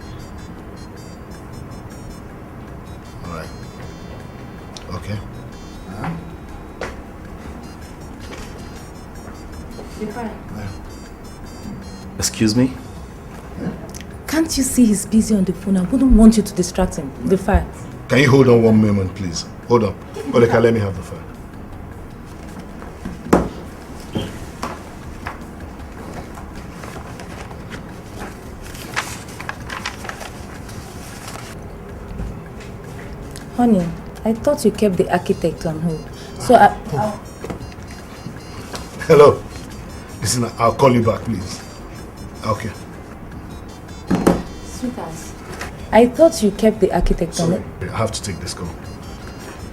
Alright. Okay? Excuse me? Can't you see he's busy on the phone? I wouldn't want you to distract him. The file. Can you hold on one moment, please? Hold on. Oleka, let me have the file. Honey, I thought you kept the architect on hold. So Hello. Listen, I'll call you back, please. Okay. Sweetheart, I thought you kept the architect on Sorry, it. I have to take this call.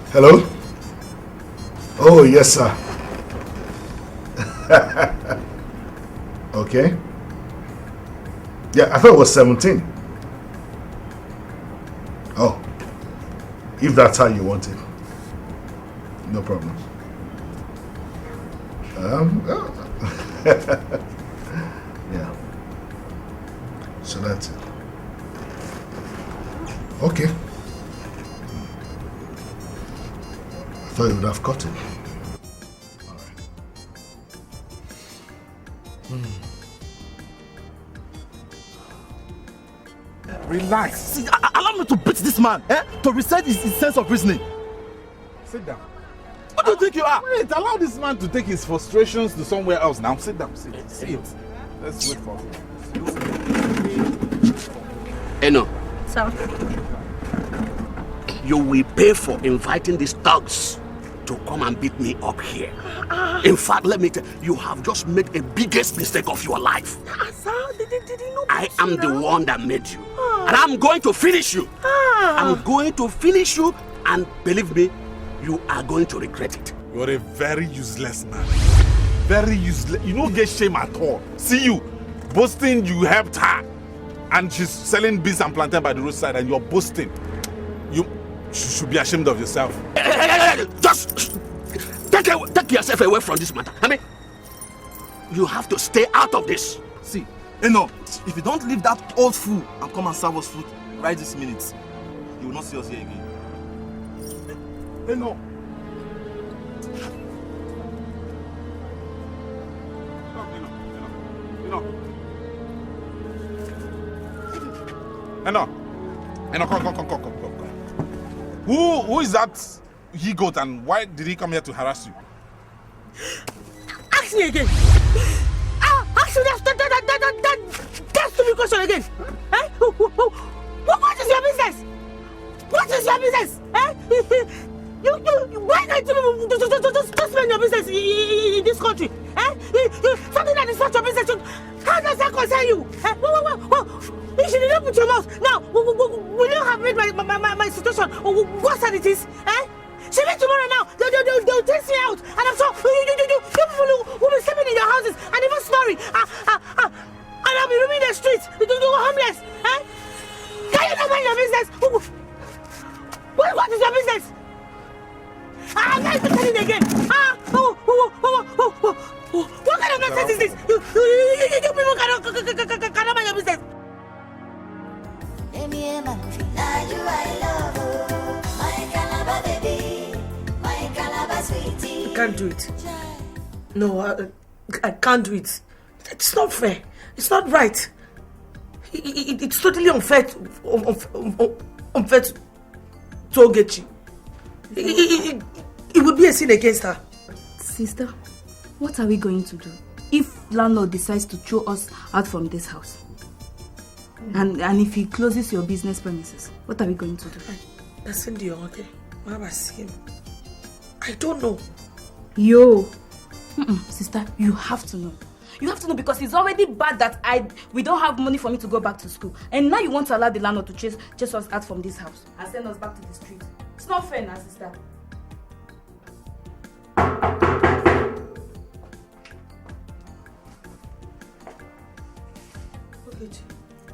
Hello? Oh, yes, sir. Okay. Yeah, I thought it was 17. Oh. If that's how you want it. No problem. Yeah. So that's it. Okay. I thought you would have got it. All right. Relax. See, allow me to beat this man, to reset his sense of reasoning. Sit down. What do you think you are? Wait, allow this man to take his frustrations to somewhere else now. Sit down, sit. Let's wait for him. Eno, Sir. you will pay for inviting these thugs to come and beat me up here. In fact, let me tell you, you have just made the biggest mistake of your life. Sir, did he not I am the one that made you. And I'm going to finish you. I'm going to finish you, and believe me, you are going to regret it. You're a very useless man. Very useless. You don't get shame at all. See you boasting you helped her. And she's selling beans and plantain by the roadside and you're boasting. You should be ashamed of yourself. Just take yourself away from this matter. I mean, you have to stay out of this. See, if you don't leave that old fool and come and serve us food right this minute, you will not see us here again. Eno. Come. Who is that he-goat and why did he come here to harass you? Ask me again. Ask me that stupid question again. Eh? What is your business? What is your business? Eh? Why can't you just spend your business in this country? Eh? Something that is not your business. How does that concern you? Eh? You should not put your mouth. Now, will you have made my situation worse than it is? Eh? She means tomorrow now. They'll test me out. And I'm sure you people will be sleeping in your houses and even snoring. And I'll be roaming the streets. You're homeless. Eh? Can you not mind your business? What is your business? I'm not even telling again. What kind of nonsense is this? You people cannot mind your business. I can't do it. No, I can't do it. It's not fair. It's not right. It's totally unfair to Ogechi. It would be a sin against her. Sister, what are we going to do if landlord decides to throw us out from this house? And if he closes your business premises, what are we going to do? That's in the okay. What about him? I don't know. Sister, you have to know. You have to know because it's already bad that we don't have money for me to go back to school. And now you want to allow the landlord to chase us out from this house and send us back to the street. It's not fair now, sister.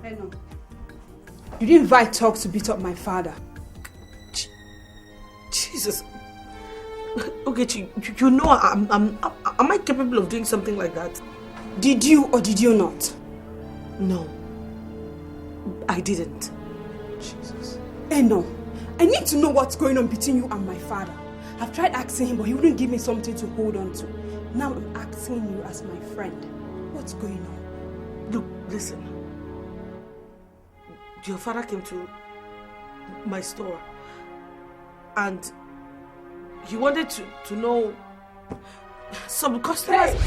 Eno, you didn't invite Talk to beat up my father. Jesus. Okay, you know am I capable of doing something like that? Did you or did you not? No. I didn't. Jesus. Eno, I need to know what's going on between you and my father. I've tried asking him, but he wouldn't give me something to hold on to. Now I'm asking you as my friend. What's going on? Look, listen. Your father came to my store and he wanted to know some customers. Hey,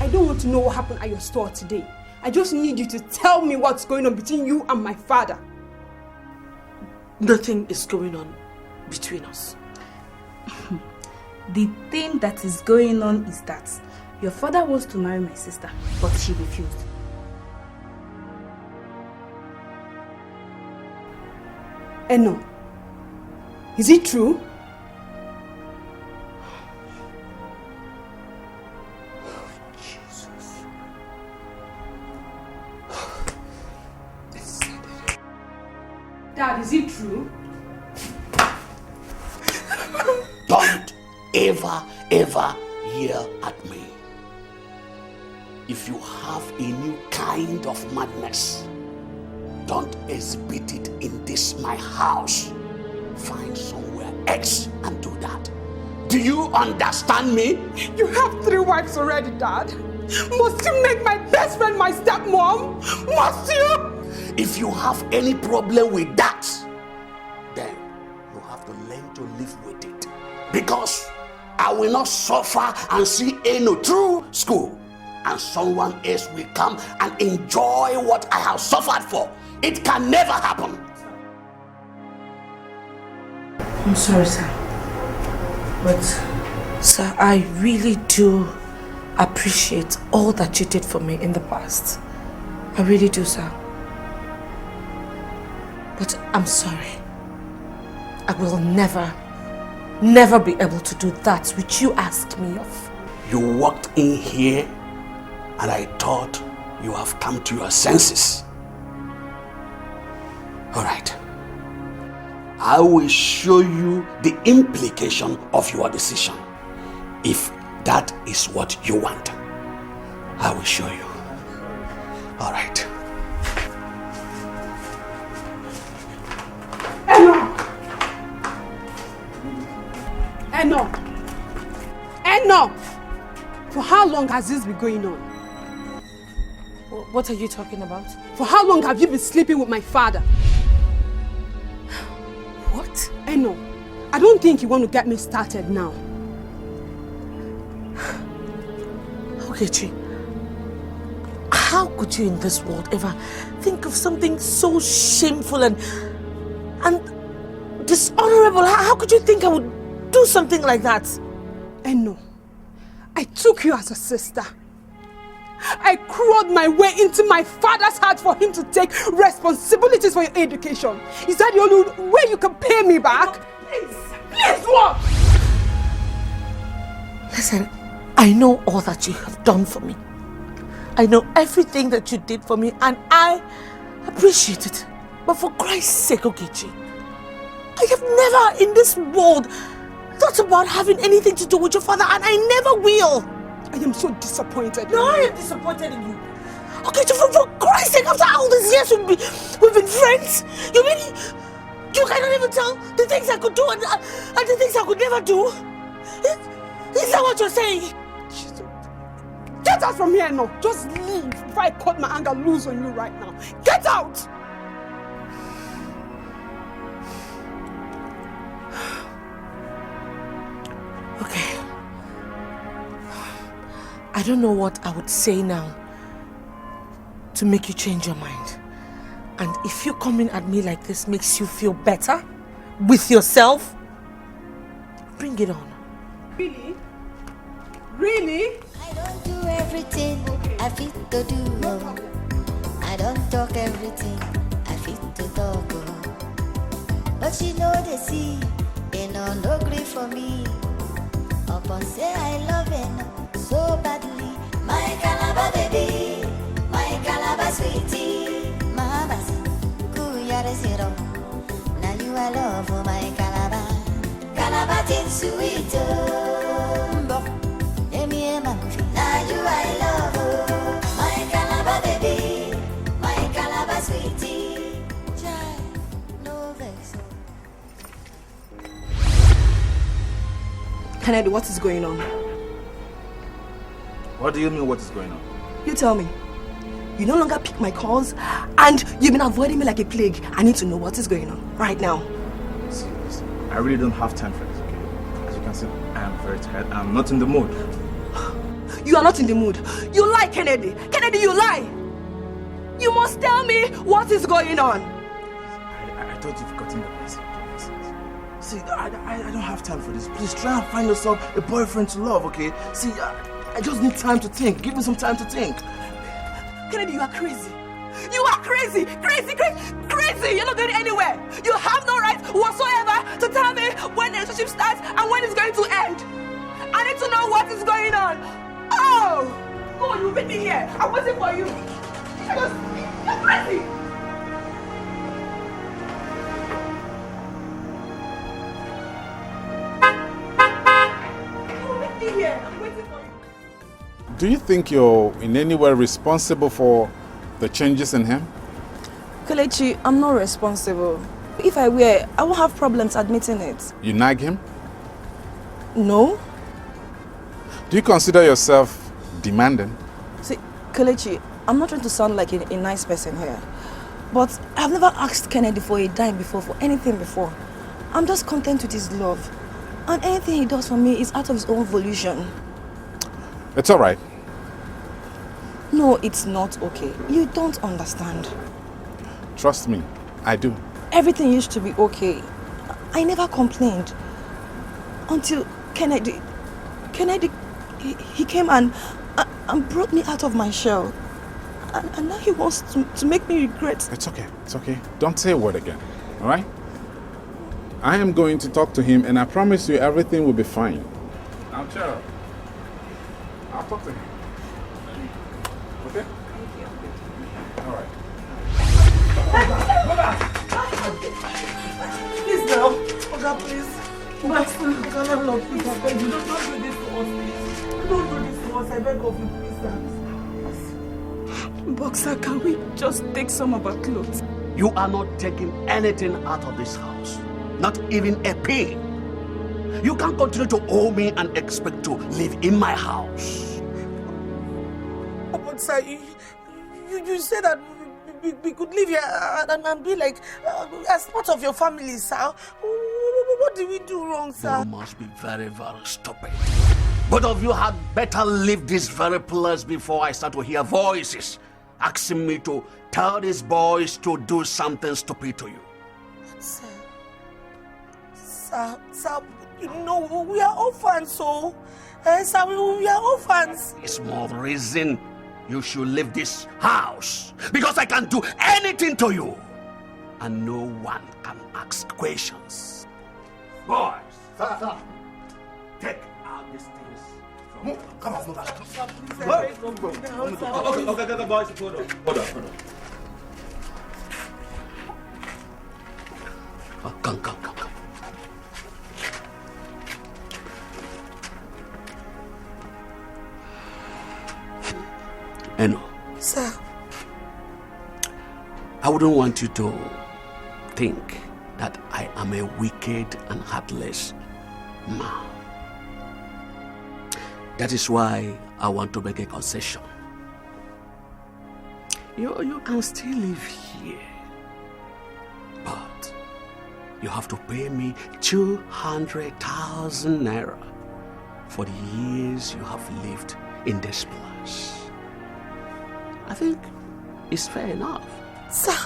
I don't want to know what happened at your store today. I just need you to tell me what's going on between you and my father. Nothing is going on between us. The thing that is going on is that your father wants to marry my sister, but she refused. Eno, is it true? Dad, is it true? Don't ever yell at me. If you have a new kind of madness, don't exhibit it in this my house. Find somewhere else and do that. Do you understand me? You have 3 wives already, Dad. Must you make my best friend my stepmom? Must you? If you have any problem with that, then you have to learn to live with it. Because I will not suffer and see Eno through school, and someone else will come and enjoy what I have suffered for. It can never happen. I'm sorry, sir. But, sir, I really do appreciate all that you did for me in the past. I really do, sir. But I'm sorry. I will never be able to do that which you asked me of. You walked in here and I thought you have come to your senses. All right. I will show you the implication of your decision. If that is what you want, I will show you. All right. Eno! For how long has this been going on? What are you talking about? For how long have you been sleeping with my father? What? Eno, I don't think you want to get me started now. Ogechi, how could you in this world ever think of something so shameful and dishonorable? How could you think I would do something like that? Eno, I took you as a sister. I crawled my way into my father's heart for him to take responsibilities for your education. Is that the only way you can pay me back? Please, what? Listen, I know all that you have done for me. I know everything that you did for me and I appreciate it. But for Christ's sake, Ogechi, I have never in this world thought about having anything to do with your father, and I never will. I am so disappointed. No, I am disappointed in you. Okay, for Christ's sake, after all these years we've been friends, you mean you cannot even tell the things I could do and the things I could never do? Is that what you're saying? Get out from here now. Just leave before I cut my anger loose on you right now. Get out! Okay. I don't know what I would say now to make you change your mind. And if you coming at me like this makes you feel better with yourself, bring it on. Really? Really? I don't do everything I fit to do. I don't talk everything I fit to talk. But she know the see, they no gree for me. Upon say I love him so badly. My Calabar baby, my Calabar sweetie, my bass, kuyare zero. Now you I love my Calabar, Calabar tin sweet. Now you I love my Calabar baby, my Calabar sweetie. Child, no vex. Kennedy, what is going on? What do you mean what is going on? You tell me. You no longer pick my calls and you've been avoiding me like a plague. I need to know what is going on right now. See, listen, I really don't have time for this, okay? As you can see, I am very tired. I'm not in the mood. You are not in the mood. You lie, Kennedy. Kennedy, you lie. You must tell me what is going on. I thought you've gotten the message. See, I don't have time for this. Please try and find yourself a boyfriend to love, okay? See, I just need time to think. Give me some time to think. Kennedy, you are crazy. You are crazy. Crazy. You're not going anywhere. You have no right whatsoever to tell me when the relationship starts and when it's going to end. I need to know what is going on. Oh! Go on, you meet me here. I'm waiting for you. You're crazy. You meet me here. I'm waiting for you. Do you think you're in any way responsible for the changes in him? Kelechi, I'm not responsible. If I were, I won't have problems admitting it. You nag him? No. Do you consider yourself demanding? See, Kelechi, I'm not trying to sound like a nice person here. But I've never asked Kennedy for a dime before, for anything before. I'm just content with his love. And anything he does for me is out of his own volition. It's all right. No, it's not okay. You don't understand. Trust me, I do. Everything used to be okay. I never complained. Until Kennedy, he came and brought me out of my shell. And now he wants to make me regret. It's okay, it's okay. Don't say a word again, all right? I am going to talk to him and I promise you everything will be fine. Now cheer up. I'll talk to him. Okay? All right. Please now. Oga, please. Master, Oga, Lord, please, I beg you. Don't do this to us. Don't do this to us. I beg of you, please. Boxer, can we just take some of our clothes? You are not taking anything out of this house. Not even a pin. You can't continue to owe me and expect to live in my house. But sir, you said that we could live here and be like as part of your family, sir. What did we do wrong, sir? You must be very, very stupid. Both of you had better leave this very place before I start to hear voices asking me to tell these boys to do something stupid to you. Sir, you know, we are orphans, so... sir, we are orphans. It's more reason you should leave this house. Because I can't do anything to you. And no one can ask questions. Boys, sir. Take out these things. Come on, move. Okay, boys, hold on. Come. Eno. Sir. I wouldn't want you to think that I am a wicked and heartless man. That is why I want to make a concession. You can still live here, but you have to pay me 200,000 naira for the years you have lived in this place. I think it's fair enough. Sir,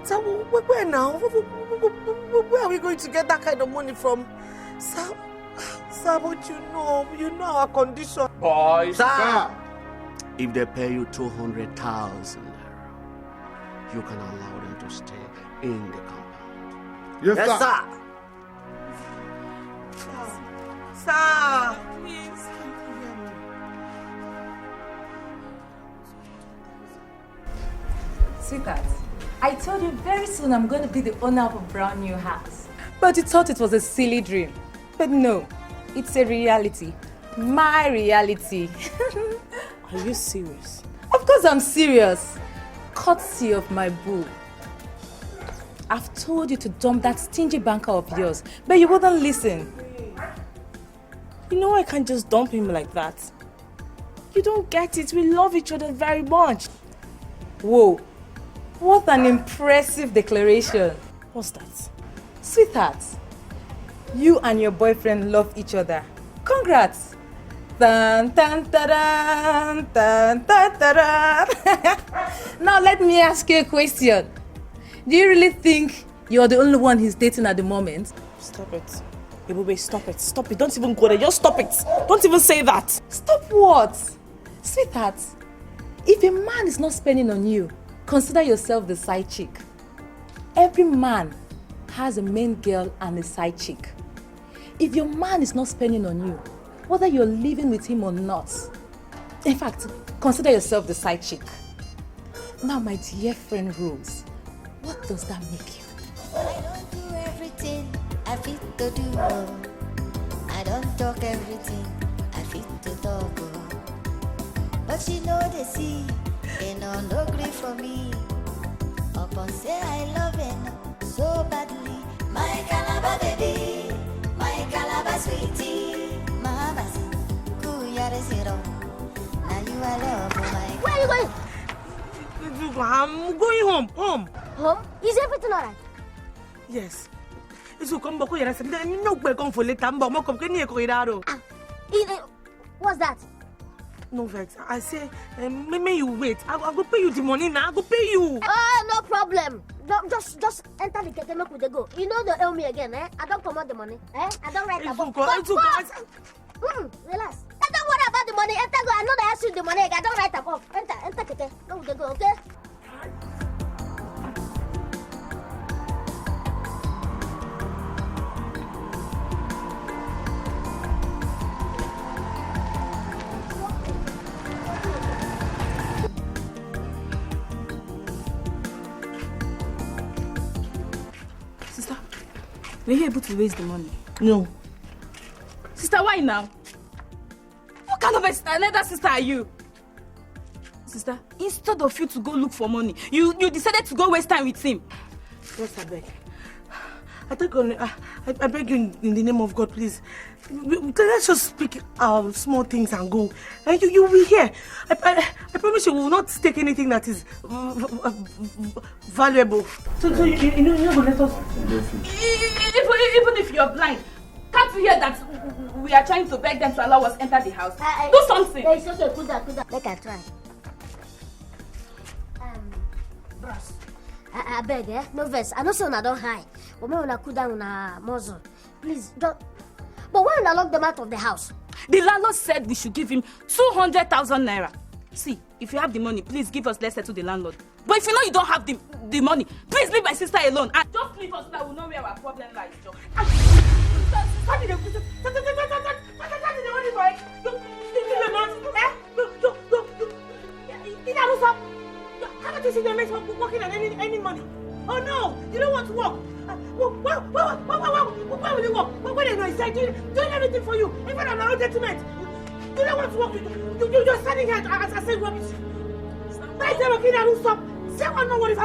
where now? Where are we going to get that kind of money from? Sir, but you know our condition. Boys, sir. If they pay you 200,000 naira, you can allow them to stay in the compound. Yes, sir. Sir, please. Sweetheart, I told you very soon I'm going to be the owner of a brand new house. But you thought it was a silly dream. But no, it's a reality. My reality. Are you serious? Of course I'm serious. Courtesy of my boo. I've told you to dump that stingy banker of yours, but you wouldn't listen. You know I can't just dump him like that. You don't get it. We love each other very much. Whoa. What an impressive declaration. What's that? Sweetheart, you and your boyfriend love each other. Congrats. Dun, dun, dun, dun, dun, dun, dun. Now let me ask you a question. Do you really think you're the only one he's dating at the moment? Stop it. Ebube, stop it. Stop it. Don't even go there. Just stop it. Don't even say that. Stop what? Sweetheart, if a man is not spending on you, consider yourself the side chick. Every man has a main girl and a side chick. If your man is not spending on you, whether you're living with him or not, in fact, consider yourself the side chick. Now, my dear friend Rose, what does that make you? I don't do everything I fit to do. I don't talk everything I fit to talk. But she know they see, they no agree for me. Upon say I love it so badly. My Calabar baby, my Calabar sweetie, mama, kuyare zero. Now you are love, my. Where are you going? I'm going home. Home? Is everything alright? Yes. Isu come back here. I said, no, we're going for later. What's that? No vex. I say, may you wait. I go pay you the money now. I go pay you. No problem. Just enter the keke, make we dey go. You know they owe me again, eh? I don't come out the money, eh? I don't write about. Relax. I don't worry about the money. Enter go. I know they ask you the money. I don't write above. Enter keke. Make we dey go, okay? Were you able to raise the money? No. Sister, why now? What kind of another sister are you? Sister, instead of you to go look for money, you decided to go waste time with him. Yes, I beg. I beg you in the name of God, please. Let's just speak small things and go. And you will be here. I promise you will not take anything that is valuable. So you know let us. Even if you're blind, can't you hear that we are trying to beg them to allow us enter the house? Do something. It's okay, cool down. Make I try. Boss. I beg, eh? No verse. I know say una don't hide. But when una cool down una muzzle, please don't. But why una lock them out of the house? The landlord said we should give him 200,000 naira. See, if you have the money, please give us. Let's settle the landlord. But if you know you don't have the money, please leave my sister alone and just leave us so that we know where our problem lies. Working on any money. Oh no, you don't want to work. Why will you work? What I know is doing everything for you, even on my own detriment. You don't want to work. You're standing here as I say rubbish. Right there, okay, now stop. Say one more word if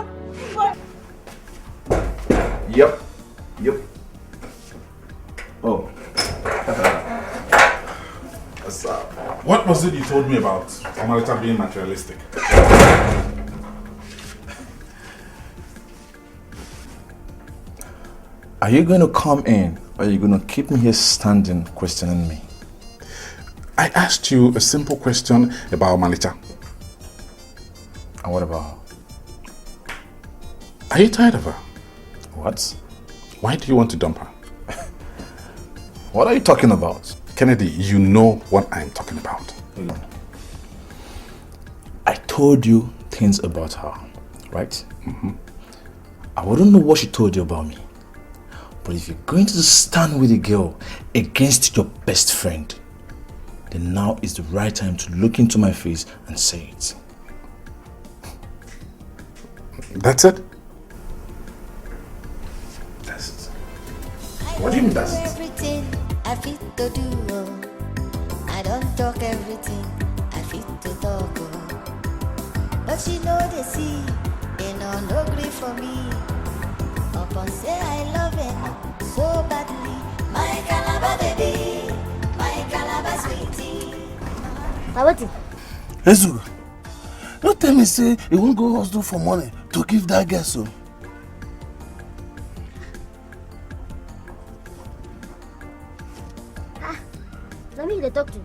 Yep. Oh. What's up? What was it you told me about Omalita being materialistic? Are you going to come in or are you going to keep me here standing questioning me? I asked you a simple question about Omalita. And what about her? Are you tired of her? What? Why do you want to dump her? What are you talking about? Kennedy, you know what I'm talking about. I told you things about her, right? Mm-hmm. I wouldn't know what she told you about me. But if you're going to stand with a girl against your best friend, then now is the right time to look into my face and say it. That's it? That's it. What do you mean that's it? Everything I fit to do. I don't talk everything I fit to talk. But she know they see, they no agree for me. Upon say I love it so badly. My Calabar baby, my Calabar sweetie. What? Ezu, don't tell me say you won't go hustle for money to give that girl so. Let me they talk to you.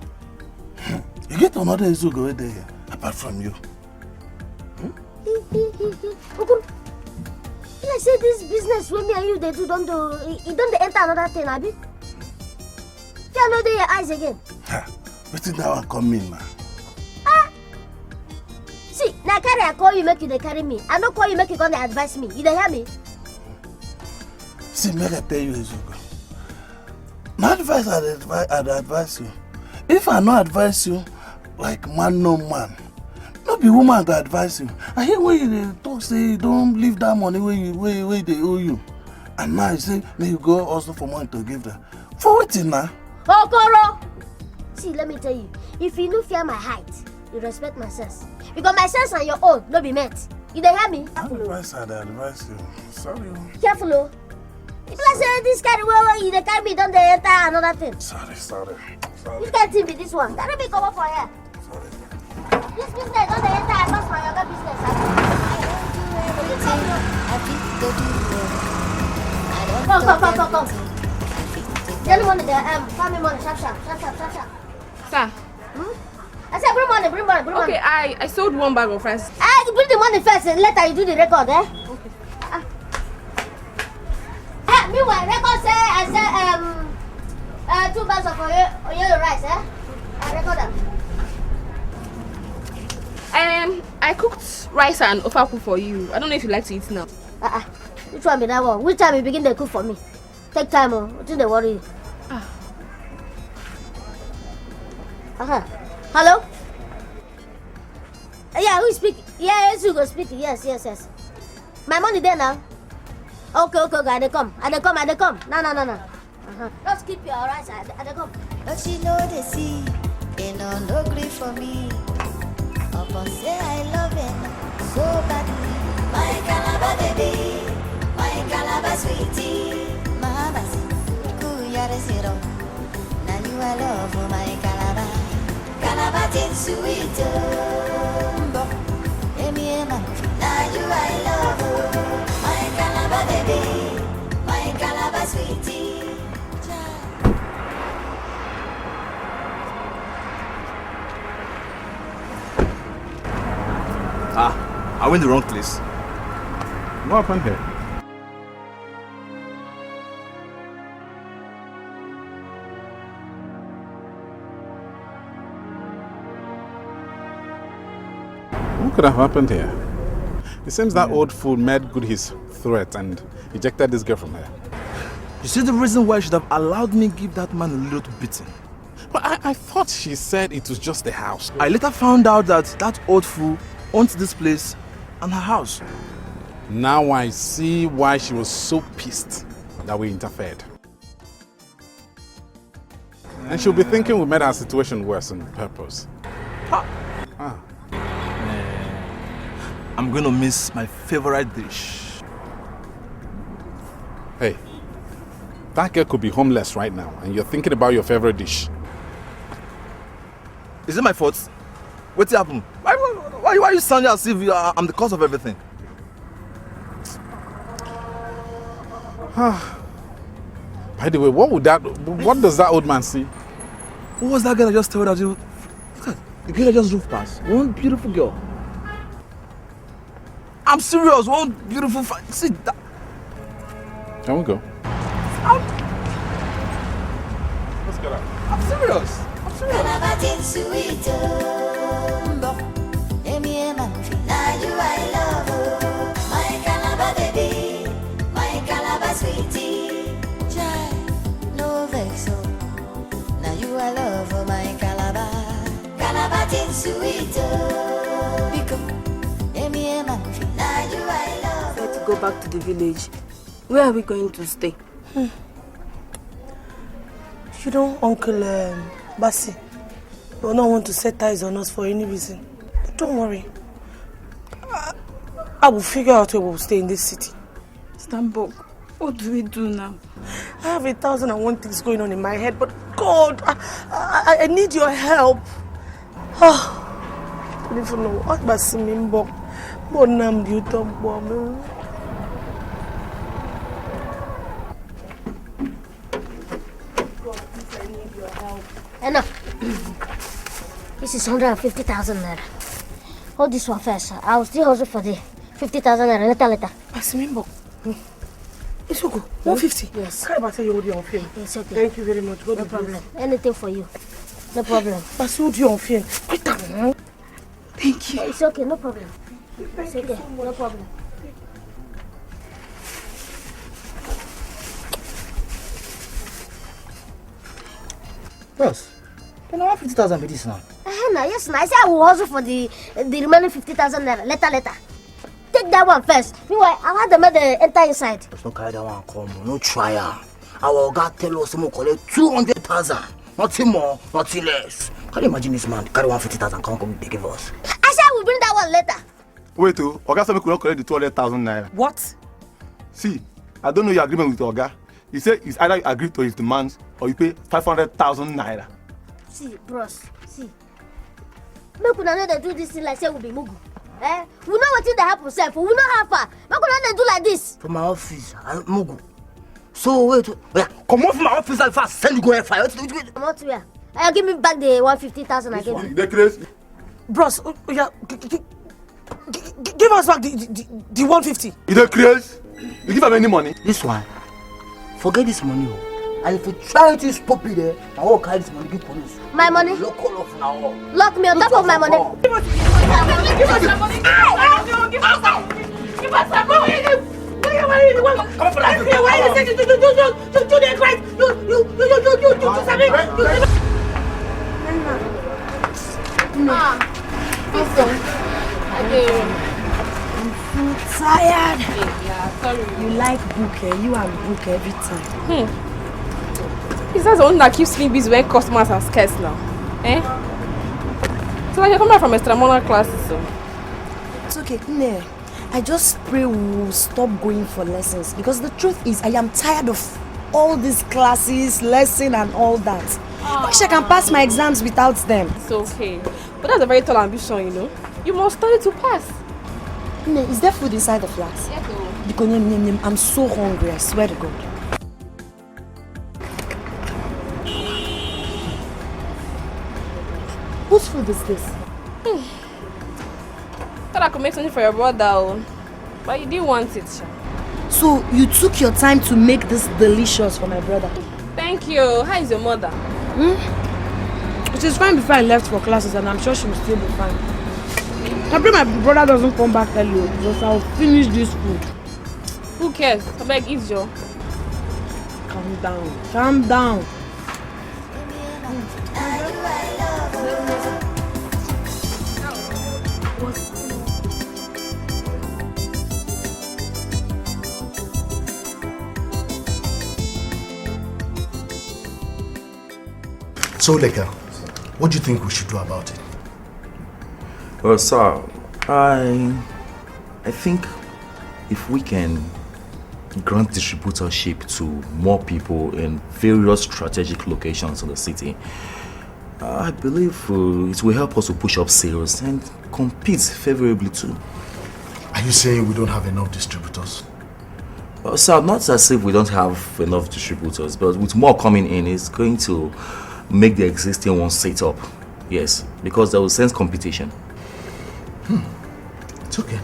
You get another Ezu go there apart from you. I say this business with me and you they do don't do it don't enter another thing, Abi. You know your eyes again. Wait till that one come in, man. See, now carry I call you make you they carry me. I don't call you make you gonna advise me. You don't hear me? See, make I tell you, Ezugo. My advice I'd advise you. If I not advise you, like man no man, no be woman go advise you. I hear when you talk say don't leave that money where they owe you. And now you say may you go also for money to give them. For waiting now. Okoro! See, let me tell you, if you don't fear my height, you respect my sense. Because my sense and your own no be met. You don't hear me? Advice I'd advise you. Sorry. Careful, oh. If I say this carry where you they carry me, don't they enter another thing? Sorry. This can't be this one. Carry me come up for here. This business don't they enter across my other business. everything I fit to do. I don't Come. talk everything I fit to do. Tell me money there. Find me money. Sharp. Sir. I said bring money. Okay, I sold 1 bag of rice. You bring the money first and later you do the record, eh? Okay. Meanwhile, record say I said 2 bags of oil rice, eh? Record them. I cooked rice and ofaku for you. I don't know if you like to eat now. Which one be that one? Which time you begin to cook for me? Take time, what do they worry you? Hello? Yeah, who is speaking? Yeah, you go speaking. Yes. My money there now. Okay, I dey come. No. Just keep your rice, I dey come. But she know they see, they no grief for me. Upon say I love him so badly. My Calabar baby, my Calabar sweetie. Mama, kuyare zero. Now you I love my Calabar. Calabar tin sweet. Now you I love my Calabar baby, my Calabar sweetie. I went the wrong place. What happened here? What could have happened here? It seems that old fool made good his threat and ejected this girl from here. You see the reason why she should have allowed me give that man a little beating? But I thought she said it was just the house. I later found out that old fool owns this place and her house. Now I see why she was so pissed that we interfered. And she'll be thinking we made our situation worse on purpose. I'm going to miss my favorite dish. Hey, that girl could be homeless right now and you're thinking about your favorite dish. Is it my fault? What happened? Why are you sounding as if I'm the cause of everything? By the way, what does that old man see? Who was that girl I just told you? Look at the girl I just drove past. One beautiful girl. I'm serious. One beautiful. See that. Can we go? Let's get out. I'm serious. Now you I love my Calabar baby, my Calabar sweetie. Child, no vex. Now you I love my Calabar, Calabar tin sweet. Now you I love. Let's go back to the village. Where are we going to stay? You know, Uncle Bassi will not want to set ties on us for any reason. But don't worry. I will figure out where we'll stay in this city. Stambok, what do we do now? I have 1,001 things going on in my head, but God, I need your help. I don't even know what Bassi means, but I'm beautiful. Enough. This is 150,000 naira. Hold this one first. I'll still hustle for the 50,000 naira later. Asimimbo. It's okay. 150? Yes. Can't about say you hold your own film. It's okay. Thank you very much. God no problem. Anything for you. No problem. But hold your own film. Thank you. It's okay. No problem. It's okay. No problem. Boss, then I want 50,000 for this now. Yes, I say I will hustle for the remaining 50,000 naira later. Take that one first. Meanwhile, I want the man to enter inside. Just don't carry that one come. No try. Our God tell us to collect 200,000. Nothing more, nothing less. Can you imagine this man carry 150,000 come give us? I said I will bring that one later. Wait, Oga said we could not collect the 200,000 naira. What? See, I don't know your agreement with Oga. He said it's either you agree to his demands or you pay 500,000 naira. See, bros, see. Make una know they do this thing like say we be mugu. Eh? We know what they happen, self. We know how far. Why could they do like this? From my office, Mugu. So wait, come off my office and fast. Send you go and fire. Come out here. Give me back the 150,000 I gave you. The crazy. Bros, yeah, give us back the 150. You don't crazy? You give him any money? This one. Forget this money. And if you try to stop it there, I will carry this money to police. My money? Lock all off now. Lock me on top of my money. Give us your money. Give us some. Give us some. Come for that. Why you say do the right? I'm so tired. Yeah, sorry. You like book, you and book every time. Is that the one that keeps me busy when customers are scarce now? Eh? So like you're coming back from extramural classes, so. It's okay, Nne. I just pray we'll stop going for lessons because the truth is I am tired of all these classes, lesson and all that. I wish I can pass my exams without them. It's okay. But that's a very tall ambition, you know. You must study to pass. Nne, is there food inside the flat? Yes, Because I'm so hungry, I swear to God. Whose food is this? Thought I could make something for your brother, but you didn't want it, Sha. So you took your time to make this delicious for my brother? Thank you. How is your mother? She's fine before I left for classes and I'm sure she will still be fine. I pray my brother doesn't come back early because I'll finish this food. Who cares? I beg, eat Joe. Calm down. Calm down. So, Leka, what do you think we should do about it? Well, sir, I think if we can grant distributorship to more people in various strategic locations in the city, I believe it will help us to push up sales and compete favorably too. Are you saying we don't have enough distributors? Well, sir, not as if we don't have enough distributors, but with more coming in, it's going to make the existing ones set up. Yes, because there will sense competition. It's okay.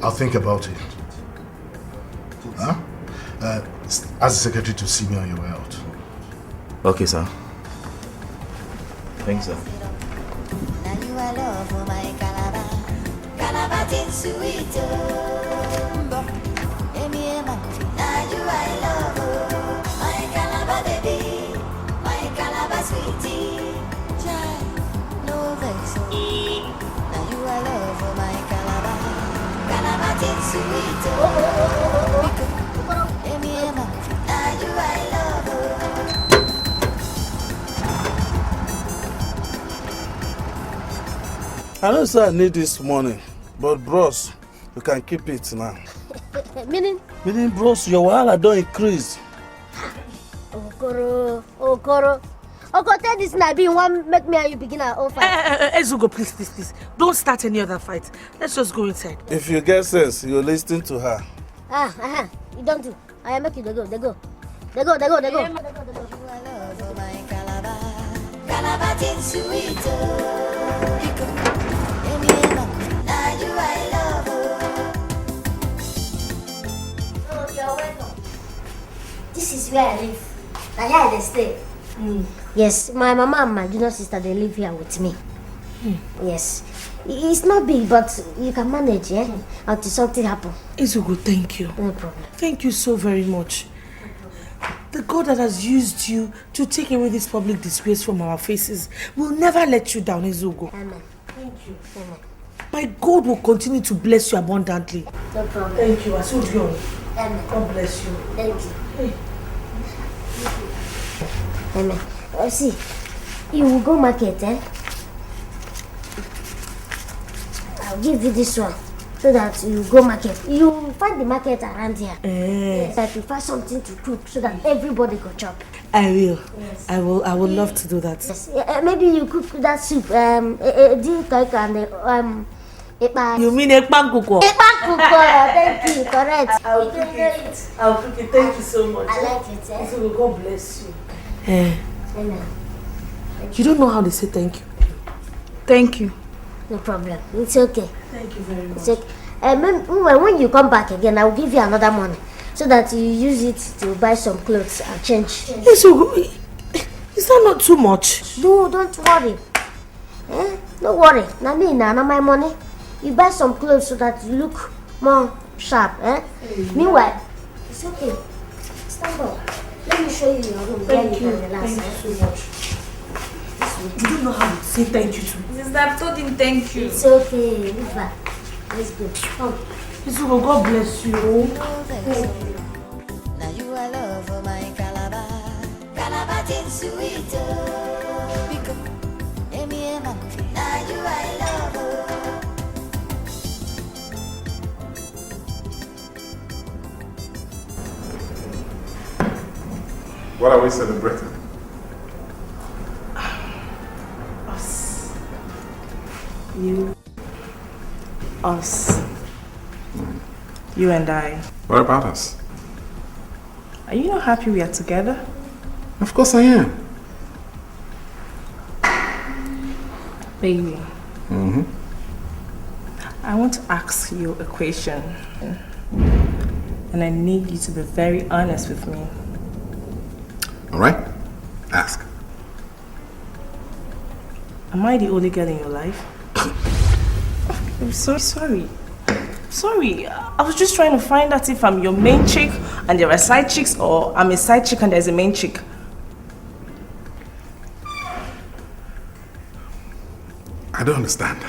I'll think about it. Huh? Ask the secretary to see me on your way out. Okay, sir. Thanks, sir. Now you are love for my Calabar. Calabar is sweet. Now you are love my Calabar baby. My Calabar sweetie. Child, no vex. Now you are love for my Calabar. Calabar is sweet. Now you are love. I know sir I need this money, but bros, you can keep it now. Meaning? Meaning bros, your wahala don't increase. Okoro. Tell this Nabi one make me and you begin our own fight. Ezugo, please. Don't start any other fight. Let's just go inside. If you get sense, you're listening to her. You don't do. I make you, they go. They go. Calabar is sweet. Now you I love. Oh, you're welcome. This is where I live. Now here they stay. Yes, my mama and my junior sister, they live here with me. Yes. It's not big, but you can manage, until something happens. Ezugo, thank you. No problem. Thank you so very much. The God that has used you to take away this public disgrace from our faces will never let you down, Ezugo. Amen. Thank you. Amen. My God will continue to bless you abundantly. No problem. Thank you. I so do. Amen. God bless you. Thank you. Amen. See, you will go market, I'll give you this one so that you go market. You will find the market around here. Yes, I prefer something to cook so that everybody go chop. I will. Yes. I will love to do that. Yes. Maybe you cook that soup, and You mean ekpankuko? Ekpankuko, thank you, correct. I'll cook it. Thank you so much. I like it. So God bless you. You don't know how they say thank you. Thank you. No problem. It's okay. Thank you very much. It's okay. When you come back again, I will give you another money so that you use it to buy some clothes and change. Is that not too much? No, don't worry. Don't worry. Not my money. You buy some clothes so that you look more sharp. Meanwhile, it's okay. Stand up. Let me show you your room. Thank you. Thank you so much. You don't know how to say thank you to me. Sister, I've told him thank you. It's okay. Move back. Let's go. Come. God bless you. Now you are love for my Calabar. Calabar is sweet. Now you are love. What are we celebrating? Us. You. Us. You and I. What about us? Are you not happy we are together? Of course I am. Baby. I want to ask you a question. And I need you to be very honest with me. Alright? Ask. Am I the only girl in your life? I'm so sorry. Sorry, I was just trying to find out if I'm your main chick and there are side chicks, or I'm a side chick and there's a main chick. I don't understand.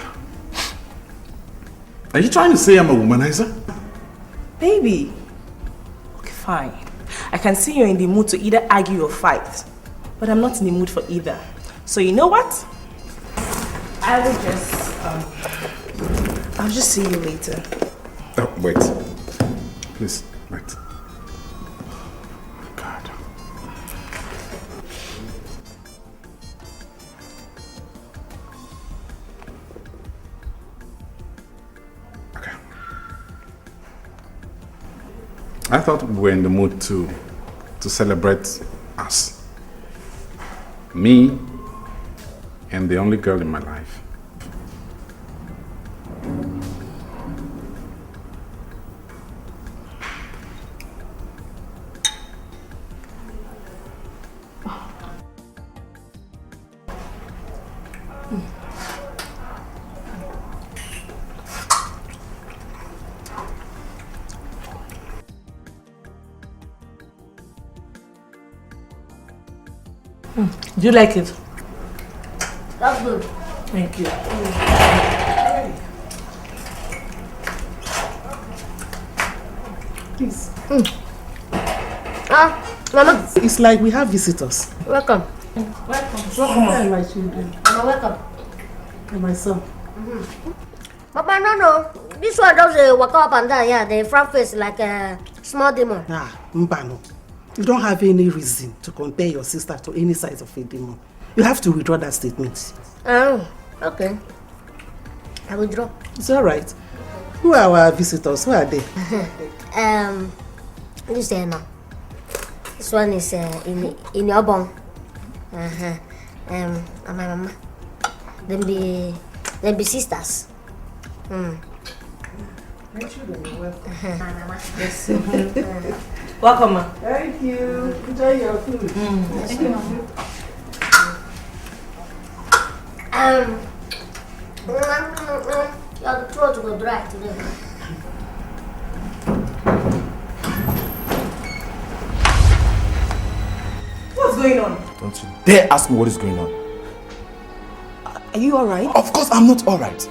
Are you trying to say I'm a womanizer? Baby. Okay, fine. I can see you're in the mood to either argue or fight, but I'm not in the mood for either. So you know what? I'll just see you later. Oh, wait. Please, wait. Oh my God. Okay. I thought we were in the mood to celebrate us. Me and the only girl in my life. Do you like it? That's good. Thank you. Please. Mama. It's like we have visitors. Welcome. Welcome, my children. Mama, welcome. And my son. Papa, no. This one does walk up and down, yeah. The front face like a small demon. Mbano. You don't have any reason to compare your sister to any size of a demon. You have to withdraw that statement. Oh, okay. I withdraw. It's alright. Who are our visitors? Who are they? This now. This one is in your bone. And my mama. Then be sisters. My children, you're welcome. Yes. Welcome, ma. Thank you. Enjoy your food. Thank you, Mama. Your throat will dry today. What's going on? Don't you dare ask me what is going on. Are you alright? Of course I'm not alright.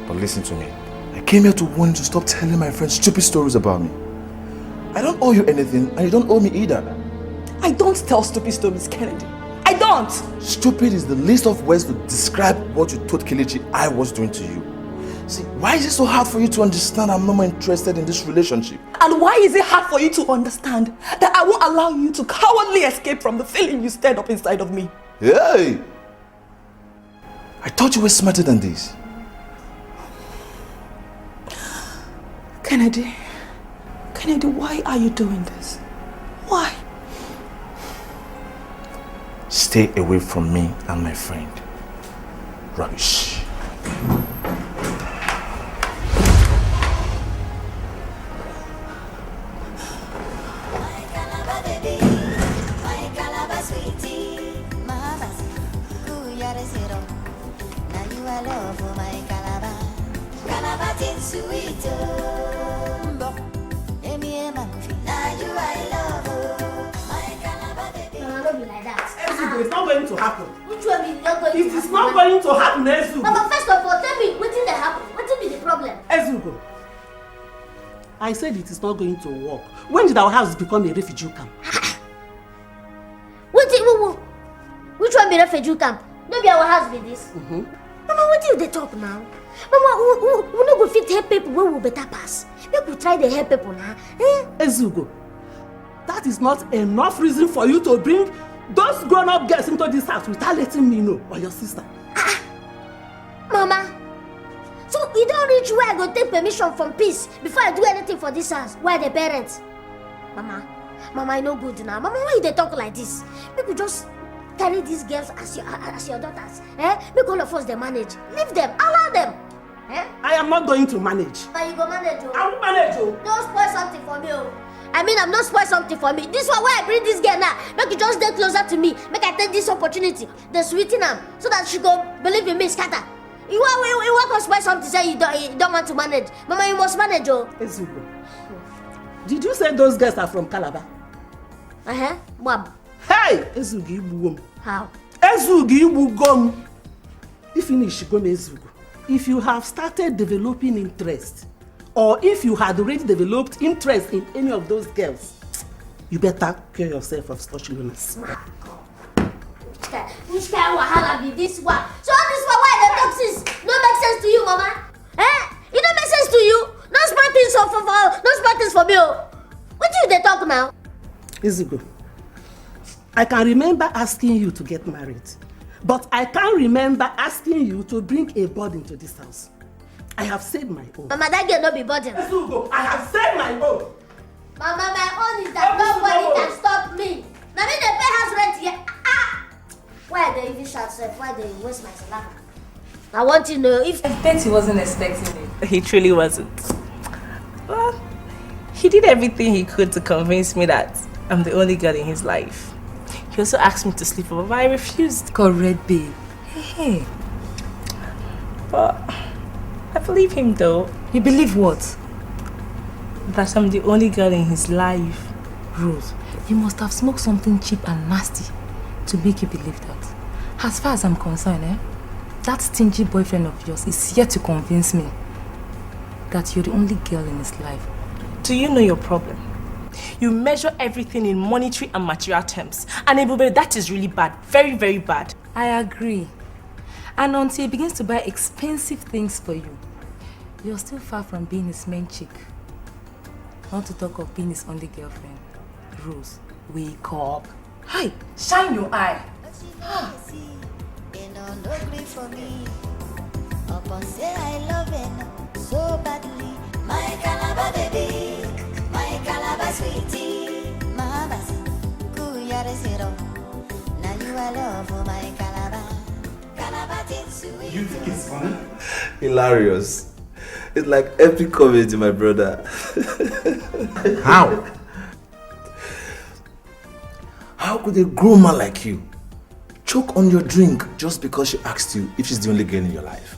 But listen to me. I came here to warn you to stop telling my friends stupid stories about me. I don't owe you anything, and you don't owe me either. I don't tell stupid stories, Kennedy. I don't! Stupid is the least of words to describe what you told Kelechi I was doing to you. See, why is it so hard for you to understand I'm no more interested in this relationship? And why is it hard for you to understand that I won't allow you to cowardly escape from the feeling you stirred up inside of me? Hey! I thought you were smarter than this. Kennedy, why are you doing this? Why? Stay away from me and my friend. Rubbish. It's not going to happen. Which one is not going It to happen? is not going to happen, Ezugo. Mama, first of all, tell me what did happen? What will be the problem? Ezugo, I said it is not going to work. When did our house become a refugee camp? Which one be refugee camp? No be our house be this. Mama, what do they talk now? Mama, we no go fit help people wey we better pass. Make we try to help people now. Ezugo, that is not enough reason for you to bring those grown-up girls into this house without letting me know, or your sister. Mama, so you don't reach where I go take permission from peace before I do anything for this house. Why the parents? Mama, I no good now. Mama, why they talk like this? Make we just carry these girls as your daughters. Make all of us they manage. Leave them, allow them. I am not going to manage. But you go manage. I will manage. Don't spoil something for me. I mean, I'm not spoil something for me. This one why I bring this girl now. Make you just stay closer to me. Make I take this opportunity. The sweeten her so that she go believe in me, scatter. You want to spoil something, say you don't want to manage. Mama, you must manage, Ezugo, did you say those girls are from Calabar? Mom. Hey, Ezugo Ibuwom. How? Ezugo Ibugom. If finish, go Ezugo. If you have started developing interest, or if you had already developed interest in any of those girls, you better cure yourself of such illness. Which kind of wahala be this one? So all this one, why the toxins no make sense to you, Mama? It don't make sense to you? No smart things for me. What do they talk now? Ezugo, I can remember asking you to get married, but I can't remember asking you to bring a burden to this house. I have said my own. Mama, that girl no be burden. Ezugo, I have said my own. Mama, my own is that nobody can stop me. Now me they pay house rent here. Why they even shout self? Why they waste my salary? I want to know if... I bet he wasn't expecting it. He truly wasn't. Well, he did everything he could to convince me that I'm the only girl in his life. He also asked me to sleep over, but I refused. Correct, babe. Hey. But I believe him though. You believe what? That I'm the only girl in his life. Rose, you must have smoked something cheap and nasty to make you believe that. As far as I'm concerned, that stingy boyfriend of yours is here to convince me that you're the only girl in his life. Do you know your problem? You measure everything in monetary and material terms. And Ebube, that is really bad. Very, very bad. I agree. And until he begins to buy expensive things for you, you're still far from being his main chick. Not to talk of being his only girlfriend. Rose, wake up. Hi, shine your eye. For me, upon say I love him so badly. My Calabar baby, my Calabar sweetie, mama, kuyare zero. Now you I love for my Calabar, Calabar sweet. You think it's funny? Hilarious. It's like epic comedy, my brother. How? How could a grown man like you choke on your drink just because she asked you if she's the only girl in your life?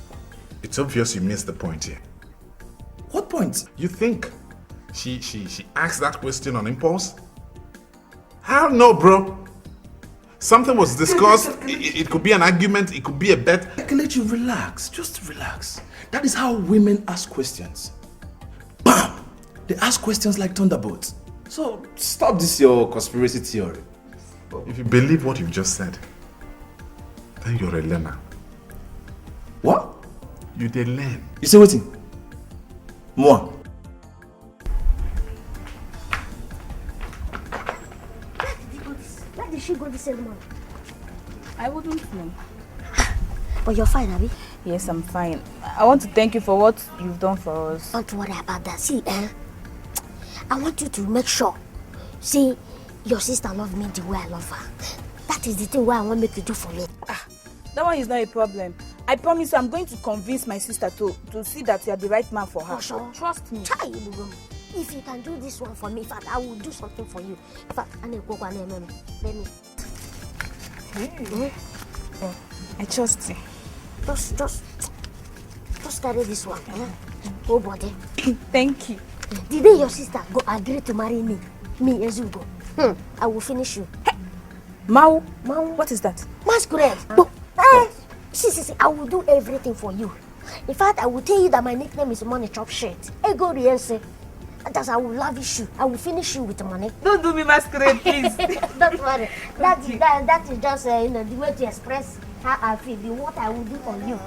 It's obvious you missed the point here. What point? You think she asked that question on impulse? Hell no, bro. Something was discussed. It could be an argument. It could be a bet. I can let you relax. Just relax. That is how women ask questions. Bam! They ask questions like thunderbolts. So stop this your conspiracy theory. If you believe what you've just said, then you're a learner. What? You did learn. You say what? Moi. Where did she go this morning? I wouldn't know. But you're fine, Abby. Yes, I'm fine. I want to thank you for what you've done for us. Don't worry about that. See, I want you to make sure, see, your sister loves me the way I love her. That is the thing why I want make you do for me. That one is not a problem. I promise you I'm going to convince my sister to see that you are the right man for her. For sure. Trust me. Try, if you can do this one for me, in fact, I will do something for you. In fact, let me. Oh, I trust you. Just carry this one. Oh, body. Thank you. The day your sister go agree to marry me Ezugo, I will finish you. Hey. Mau? What is that? Masquerade. See, I will do everything for you. In fact, I will tell you that my nickname is Money Chop Shit. Ego Riense. That I will lavish you. I will finish you with money. Don't do me masquerade, please. Don't worry. That is just the way to express how I feel. What I will do for you.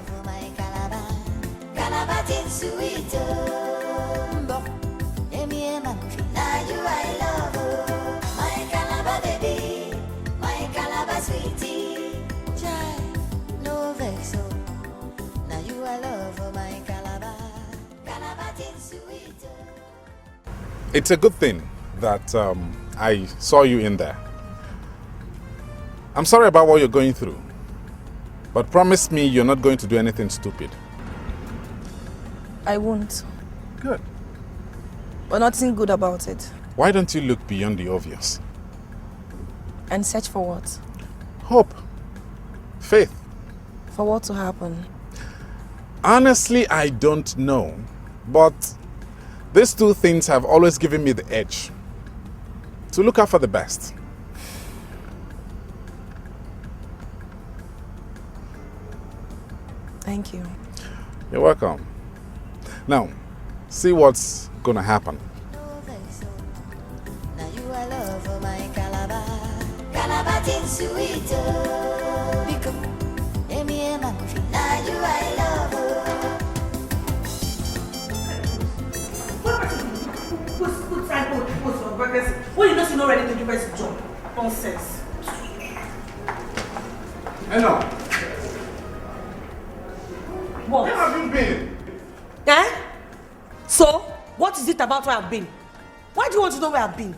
It's a good thing that I saw you in there. I'm sorry about what you're going through, but promise me you're not going to do anything stupid. I won't. Good. But nothing good about it. Why don't you look beyond the obvious? And search for what? Hope. Faith. For what to happen? Honestly, I don't know, but these two things have always given me the edge to look out for the best. Thank you. You're welcome. Now, see what's gonna happen. When you know you're not ready to do best job. Nonsense. Hello. What? Where have you been? So, what is it about where I've been? Why do you want to know where I've been?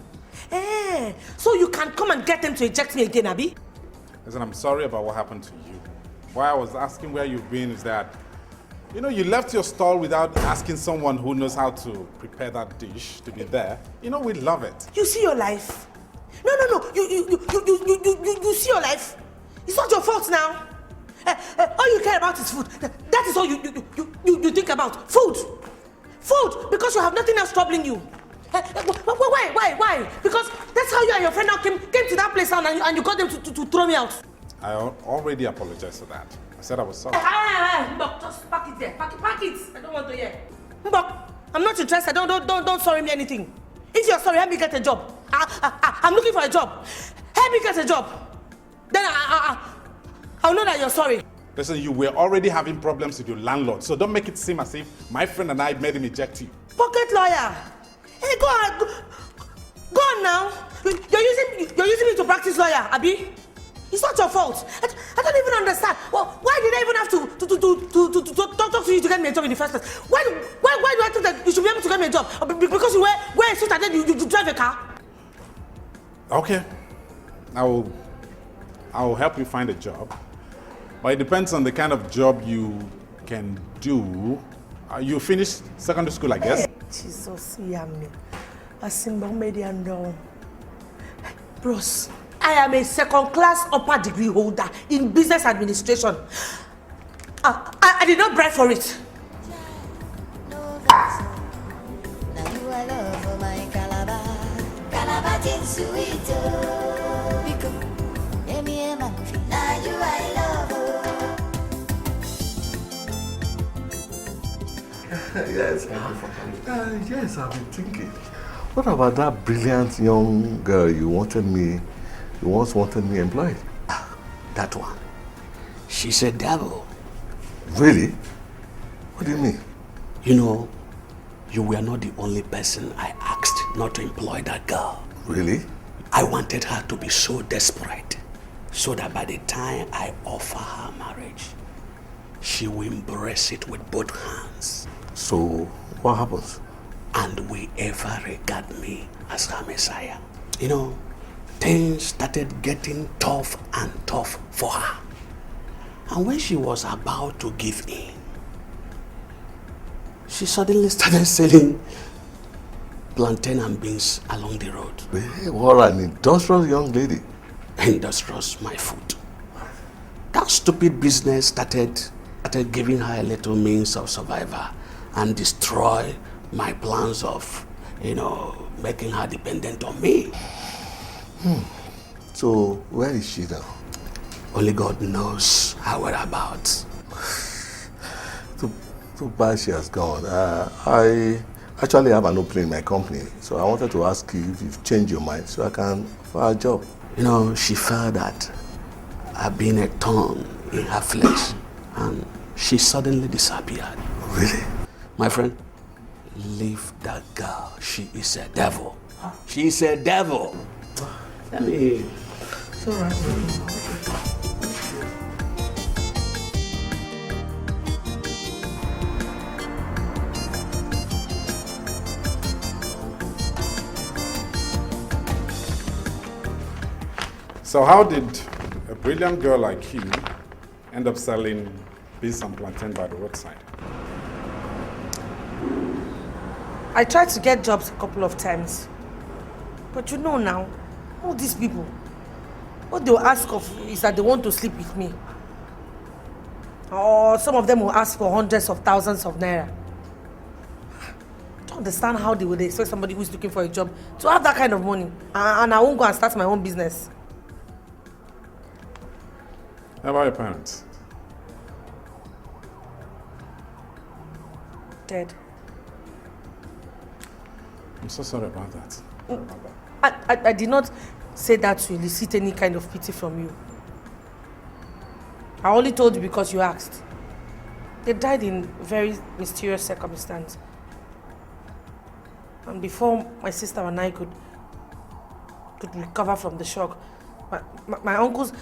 So you can come and get them to eject me again, Abby? Listen, I'm sorry about what happened to you. Why I was asking where you've been is that, you know, you left your stall without asking someone who knows how to prepare that dish to be there. You know, we love it. You see your life? No. You see your life? It's not your fault now. All you care about is food. That is all you think about. Food. Food, because you have nothing else troubling you. Why? Because that's how you and your friend now came to that place and you got them to throw me out. I already apologized for that. I said I was sorry. Mbok, just pack it there. Pack it. I don't want to hear. Mbok, I'm not interested. Don't sorry me anything. If you're sorry, help me get a job. I'm looking for a job. Help me get a job. Then I'll know that you're sorry. Listen, you were already having problems with your landlord, so don't make it seem as if my friend and I made him eject you. Pocket lawyer. Hey, go on now. You're using me to practice lawyer, Abi. It's not your fault. I don't even understand. Well, why did I even have to talk to you to get me a job in the first place? Why do I think that you should be able to get me a job? Because you wear a suit and then you drive a car? Okay. I will help you find a job. But it depends on the kind of job you can do. You finished secondary school, I guess? Jesus, yummy. Bros, I am a second-class upper degree holder in business administration. I did not bribe for it. Yes. Yes, I've been thinking. What about that brilliant young girl you once wanted me employed? That one. She's a devil. Really? What do you mean? You know, you were not the only person I asked not to employ that girl. Really? I wanted her to be so desperate so that by the time I offer her marriage, she will embrace it with both hands. So, what happens? And will ever regard me as her Messiah. You know, things started getting tough and tough for her. And when she was about to give in, she suddenly started selling plantain and beans along the road. Hey, what an industrious young lady. Industrious, my foot. That stupid business started giving her a little means of survival and destroy my plans of, making her dependent on me. So, where is she now? Only God knows her whereabouts. Too bad she has gone. I actually have an opening in my company, so I wanted to ask you if you've changed your mind so I can offer a job. She felt that I've been a thorn in her flesh, and she suddenly disappeared. Really? My friend, leave that girl. She is a devil. She is a devil. Let me... It's all right. So how did a brilliant girl like you end up selling beans and plantain by the roadside? I tried to get jobs a couple of times. But you know now, all these people, what they'll ask of is that they want to sleep with me. Or some of them will ask for hundreds of thousands of naira. I don't understand how they would expect somebody who's looking for a job to have that kind of money. And I won't go and start my own business. How about your parents? Dead. I'm so sorry about that. I did not say that to elicit any kind of pity from you. I only told you because you asked. They died in very mysterious circumstance. And before my sister and I could recover from the shock, my uncles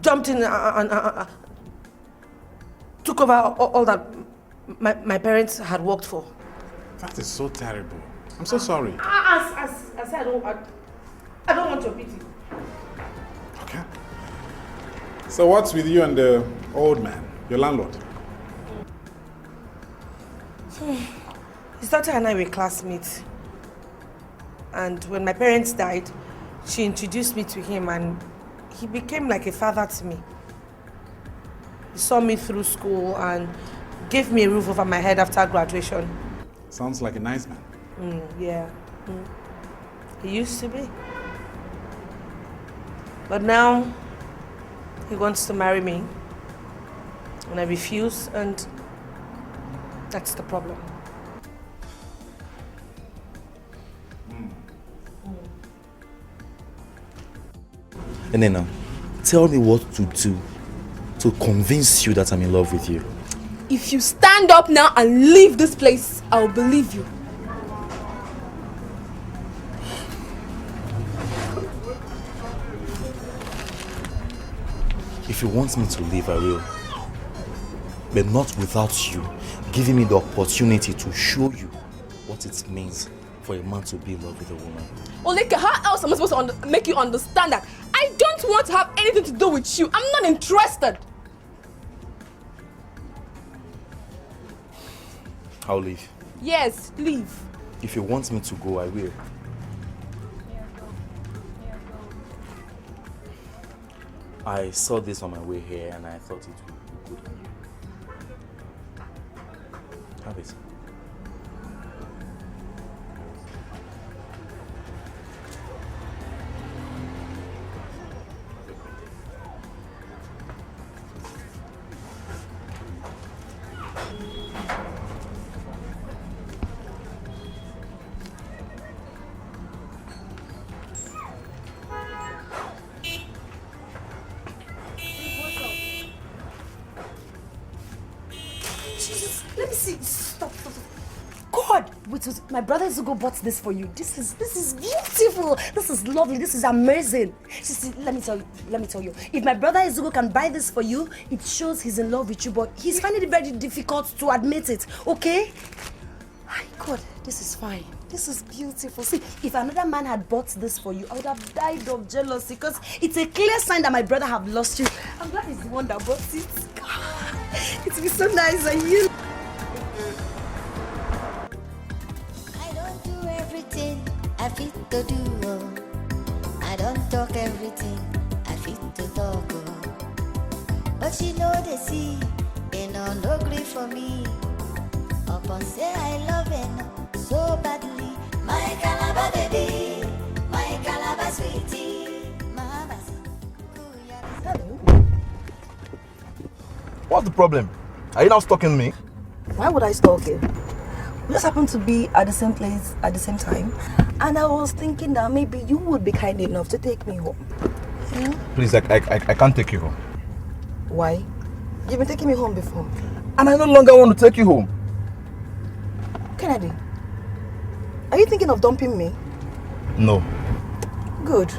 jumped in and took over all that my parents had worked for. That is so terrible. I'm so sorry. I said I don't want your pity. Okay. So what's with you and the old man, your landlord? His daughter and I were classmates. And when my parents died, she introduced me to him and he became like a father to me. He saw me through school and gave me a roof over my head after graduation. Sounds like a nice man. Yeah. He used to be. But now, he wants to marry me. And I refuse, and that's the problem. And then now, tell me what to do to convince you that I'm in love with you. If you stand up now and leave this place, I'll believe you. If you want me to leave, I will. But not without you giving me the opportunity to show you what it means for a man to be in love with a woman. Oleka, how else am I supposed to make you understand that? I don't want to have anything to do with you. I'm not interested. I'll leave. Yes, leave. If you want me to go, I will. I saw this on my way here and I thought it would be good on you. Have it. Jesus, let me see. Stop. God, Wait, my brother Zugo bought this for you. This is beautiful. This is lovely. This is amazing. See, let me tell you. If my brother Zugo can buy this for you, it shows he's in love with you, but he's finding it very difficult to admit it, okay? My God, this is fine. This is beautiful. See, if another man had bought this for you, I would have died of jealousy because it's a clear sign that my brother have lost you. I'm glad he's the one that bought it. It will be so nice on you. I don't do everything I fit to do. Oh. I don't talk everything I fit to talk. Oh. But she know they see, they no agree for me. Upon say I love him so badly. My Calabar baby, my Calabar sweetie, my What's the problem? Are you now stalking me? Why would I stalk you? We just happened to be at the same place at the same time, and I was thinking that maybe you would be kind enough to take me home. Please, I can't take you home. Why? You've been taking me home before. And I no longer want to take you home. Kennedy, are you thinking of dumping me? No. Good.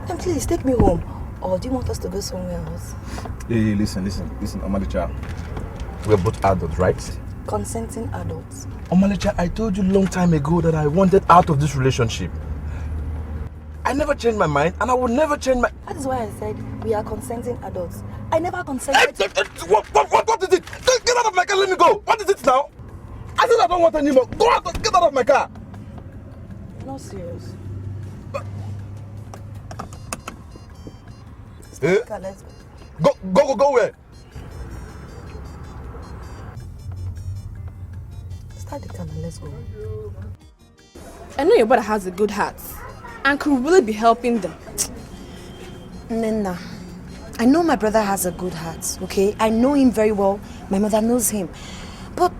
Then please take me home. Or do you want us to go somewhere else? Hey, listen, Omalicha. We're both adults, right? Consenting adults. Omalicha, I told you a long time ago that I wanted out of this relationship. I never changed my mind, and I will never change my... That is why I said we are consenting adults. I never consented... What is it? Get out of my car, let me go! What is it now? I said I don't want anymore. Go out, get out of my car! You're not serious. Eh? Let's go. Go where? Start the car and let's go. I know your brother has a good heart and could really be helping them. Nena, I know my brother has a good heart, okay? I know him very well. My mother knows him. But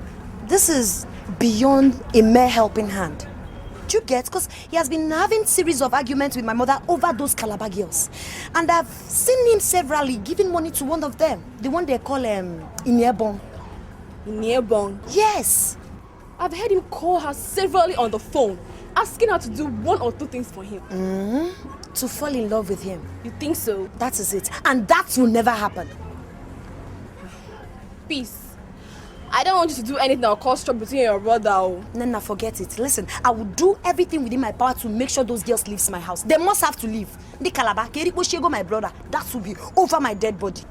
this is beyond a mere helping hand. Do you get? Because he has been having series of arguments with my mother over those Calabar girls. And I've seen him severally giving money to one of them. The one they call Inyebon. Inyebon? Yes. I've heard him call her severally on the phone, asking her to do 1 or 2 things for him. To fall in love with him. You think so? That is it. And that will never happen. Peace. I don't want you to do anything that will cause trouble between your brother. Oh. Nana, forget it. Listen, I will do everything within my power to make sure those girls leave my house. They must have to leave. The Calabar, Keriko Shego, my brother, that will be over my dead body.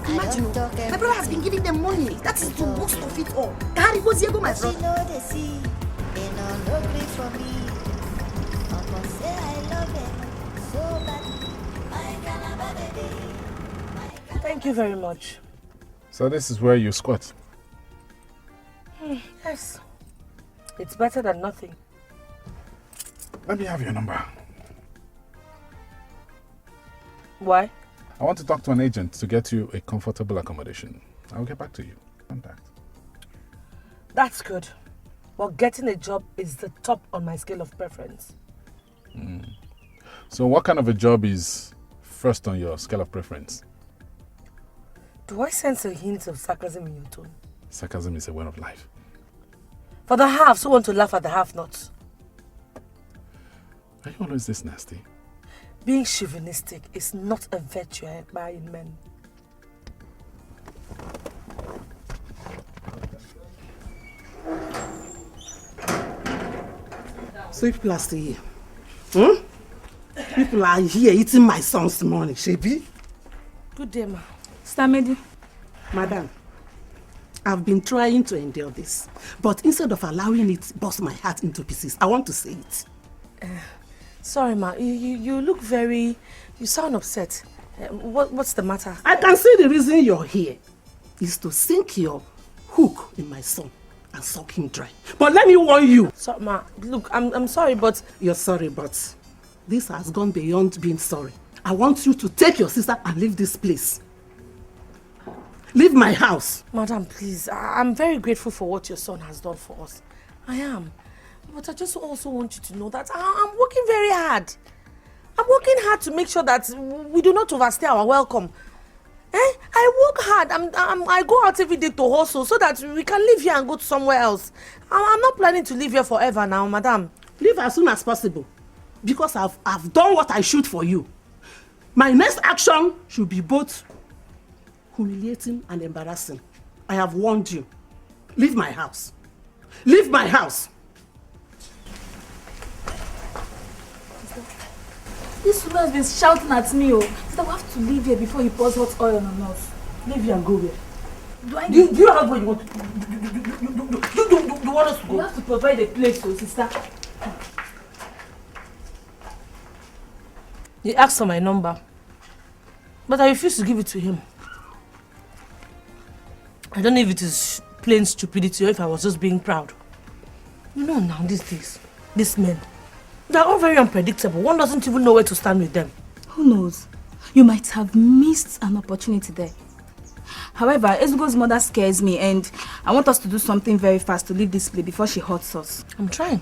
Imagine, my brother has been giving them money. That is the most of it all. Keriko Shego, my brother. Thank you very much. So this is where you squat? Yes. It's better than nothing. Let me have your number. Why? I want to talk to an agent to get you a comfortable accommodation. I'll get back to you. Contact. That's good. Well, getting a job is the top on my scale of preference. So what kind of a job is first on your scale of preference? Do I sense a hint of sarcasm in your tone? Sarcasm is a way of life. For the halves who want to laugh at the have-nots. Are you always this nasty? Being chauvinistic is not a virtue I admire in men. So people are still here. People are here eating my son's money, Shebi. Good day, ma. Stamedi. Madam, I've been trying to endure this, but instead of allowing it bust my heart into pieces, I want to say it. Sorry, ma. You look very... You sound upset. What's the matter? I can see the reason you're here is to sink your hook in my son and suck him dry. But let me warn you. So, ma, look, I'm sorry, but... You're sorry, but this has gone beyond being sorry. I want you to take your sister and leave this place. Leave my house. Madam, please. I'm very grateful for what your son has done for us. I am. But I just also want you to know that I'm working very hard. I'm working hard to make sure that we do not overstay our welcome. I work hard. I go out every day to hustle so that we can live here and go to somewhere else. I'm not planning to live here forever now, madam. Leave as soon as possible. Because I've done what I should for you. My next action should be both humiliating and embarrassing. I have warned you. Leave my house. Leave my house. This woman has been shouting at me, oh. So we have to leave here before he pours hot oil on us. Leave here and go where? Do you have where you want to go? You want us to go? You have to provide a place, oh, sister. He asked for my number, but I refused to give it to him. I don't know if it is plain stupidity or if I was just being proud. You know now, these days, these men, they're all very unpredictable. One doesn't even know where to stand with them. Who knows? You might have missed an opportunity there. However, Ezugo's mother scares me and I want us to do something very fast to leave this place before she hurts us. I'm trying.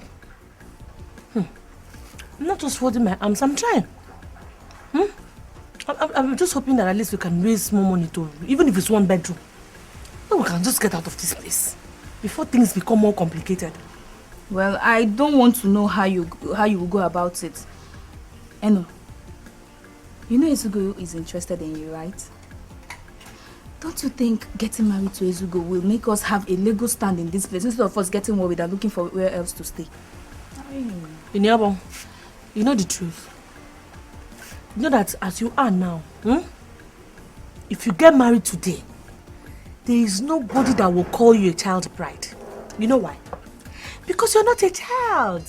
I'm not just folding my arms, I'm trying. I'm just hoping that at least we can raise more money to, even if it's 1 bedroom. Then we can just get out of this place before things become more complicated. Well, I don't want to know how you will go about it. Eno, you know Ezugo is interested in you, right? Don't you think getting married to Ezugo will make us have a legal stand in this place instead of us getting worried and looking for where else to stay? Inyabo, you know the truth. You know that as you are now, if you get married today, there is nobody that will call you a child bride. You know why? Because you're not a child.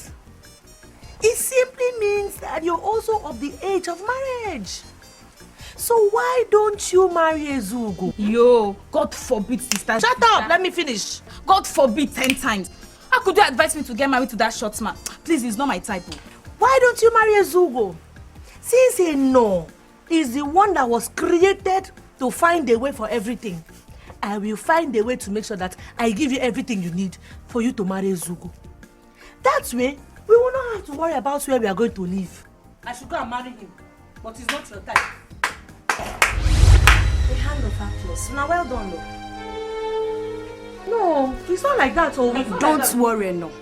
It simply means that you're also of the age of marriage. So why don't you marry Ezugo? Yo, God forbid, sister. Shut up, let me finish. God forbid 10 times. How could you advise me to get married to that short man? Please, he's not my type. Why don't you marry Ezugo? Since Eno is the one that was created to find a way for everything, I will find a way to make sure that I give you everything you need for you to marry Ezugo. That way, we will not have to worry about where we are going to live. I should go and marry him, but he's not your type. The hand of happiness. Now well done, though. No, it's not like that. Don't worry, no.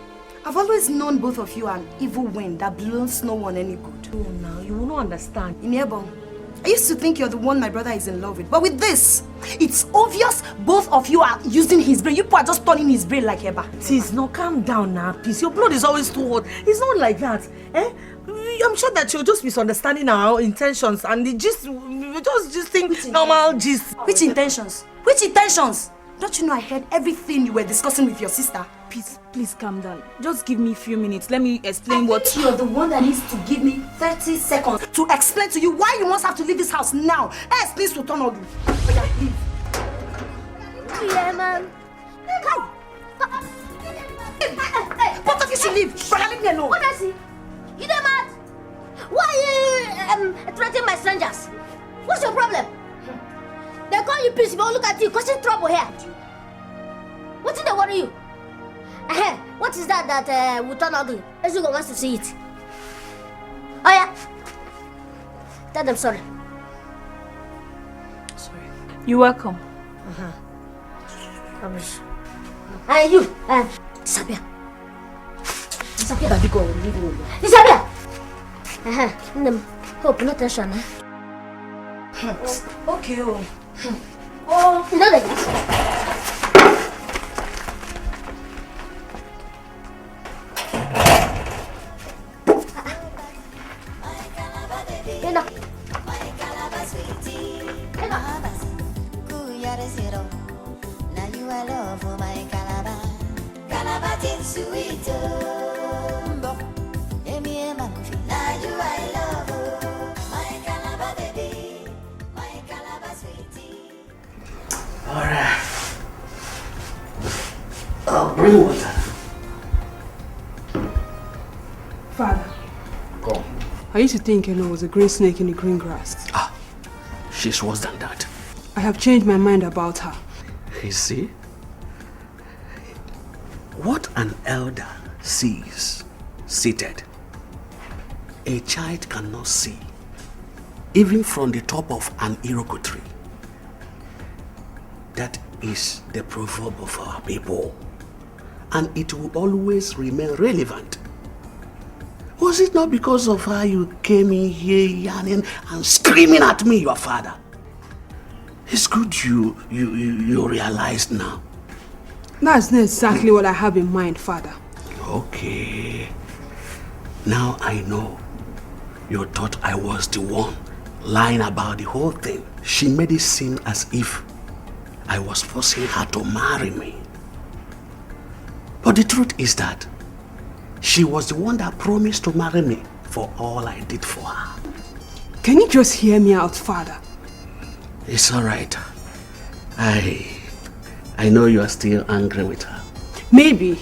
I've always known both of you are an evil wind that blows no one any good. Oh, now you will not understand. Inyebo, I used to think you're the one my brother is in love with, but with this, it's obvious both of you are using his brain. You people are just turning his brain like Eba. Please, no, calm down now, please. Your blood is always too hot. It's not like that, eh? I'm sure that you're just misunderstanding our intentions and we just think normal gist. Which intentions? Which intentions? Don't you know I heard everything you were discussing with your sister? Please calm down. Just give me a few minutes. Let me explain what... You're the one that needs to give me 30 seconds to explain to you why you must have to leave this house now. Else, please to turn on you. Oh, yeah, leave. Yeah, man. Both of you should leave. Brother, leave me alone. What is it? You don't mad? Why are you threatening my strangers? What's your problem? They call you peace, but look at you, causing trouble here. What did they worry you? What is that will turn ugly? Ezugo wants to see it. Oh yeah? Tell them sorry. Sorry. You're welcome. Promise. And you, disappear. Disappear. Disappear. Hope, no tension. Okay, Oh, you know that. Bring water. Father. Go. I used to think Eno was a green snake in the green grass. She's worse than that. I have changed my mind about her. You see? What an elder sees seated, a child cannot see, even from the top of an iroko tree. is the proverb of our people, and it will always remain relevant. Was it not because of how you came in here yarning and screaming at me, your father? It's good you realized now. That's not exactly what I have in mind, Father. Okay. Now I know. You thought I was the one lying about the whole thing. She made it seem as if I was forcing her to marry me. But the truth is that she was the one that promised to marry me for all I did for her. Can you just hear me out, Father? It's all right. I know you are still angry with her. Maybe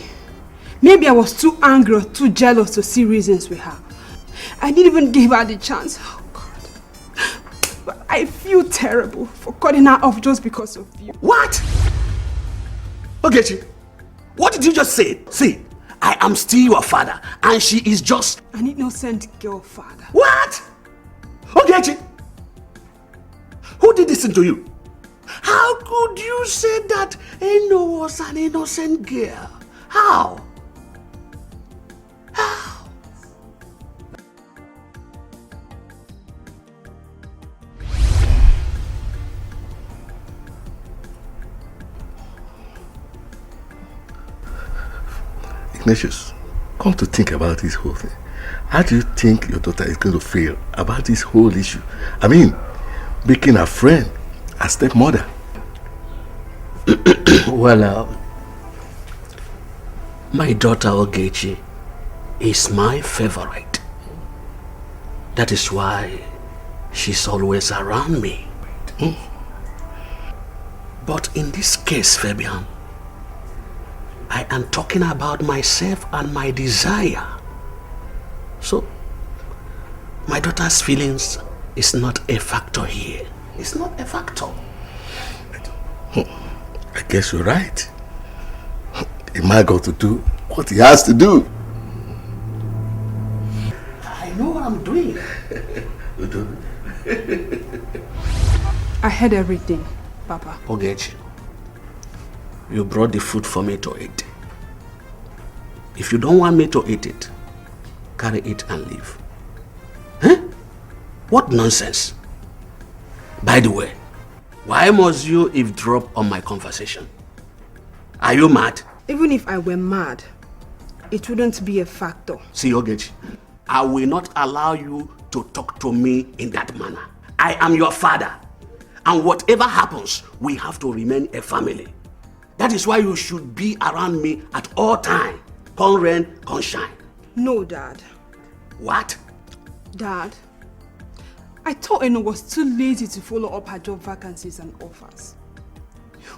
I was too angry or too jealous to see reasons with her. I didn't even give her the chance. Oh God. But I feel terrible for cutting her off just because of you. What? Ogechi, what did you just say? See, I am still your father and she is just an innocent girl, Father. What? Ogechi, who did this to you? How could you say that Eno was an innocent girl? How? How? Ignatius, come to think about this whole thing. How do you think your daughter is going to feel about this whole issue? I mean, making a friend a stepmother. Well, my daughter Ogechi is my favorite. That is why she's always around me. But in this case, Fabian, I am talking about myself and my desire. So, my daughter's feelings is not a factor here. It's not a factor. I guess you're right. A man got to do what he has to do. I know what I'm doing. I heard everything, Papa. Ogechi, you brought the food for me to eat. If you don't want me to eat it, carry it and leave. Huh? What nonsense. By the way, why must you eavesdrop on my conversation? Are you mad? Even if I were mad, it wouldn't be a factor. See, Ogechi, I will not allow you to talk to me in that manner. I am your father. And whatever happens, we have to remain a family. That is why you should be around me at all times. Come rain, come shine. No, Dad. What? Dad, I thought Eno was too lazy to follow up her job vacancies and offers.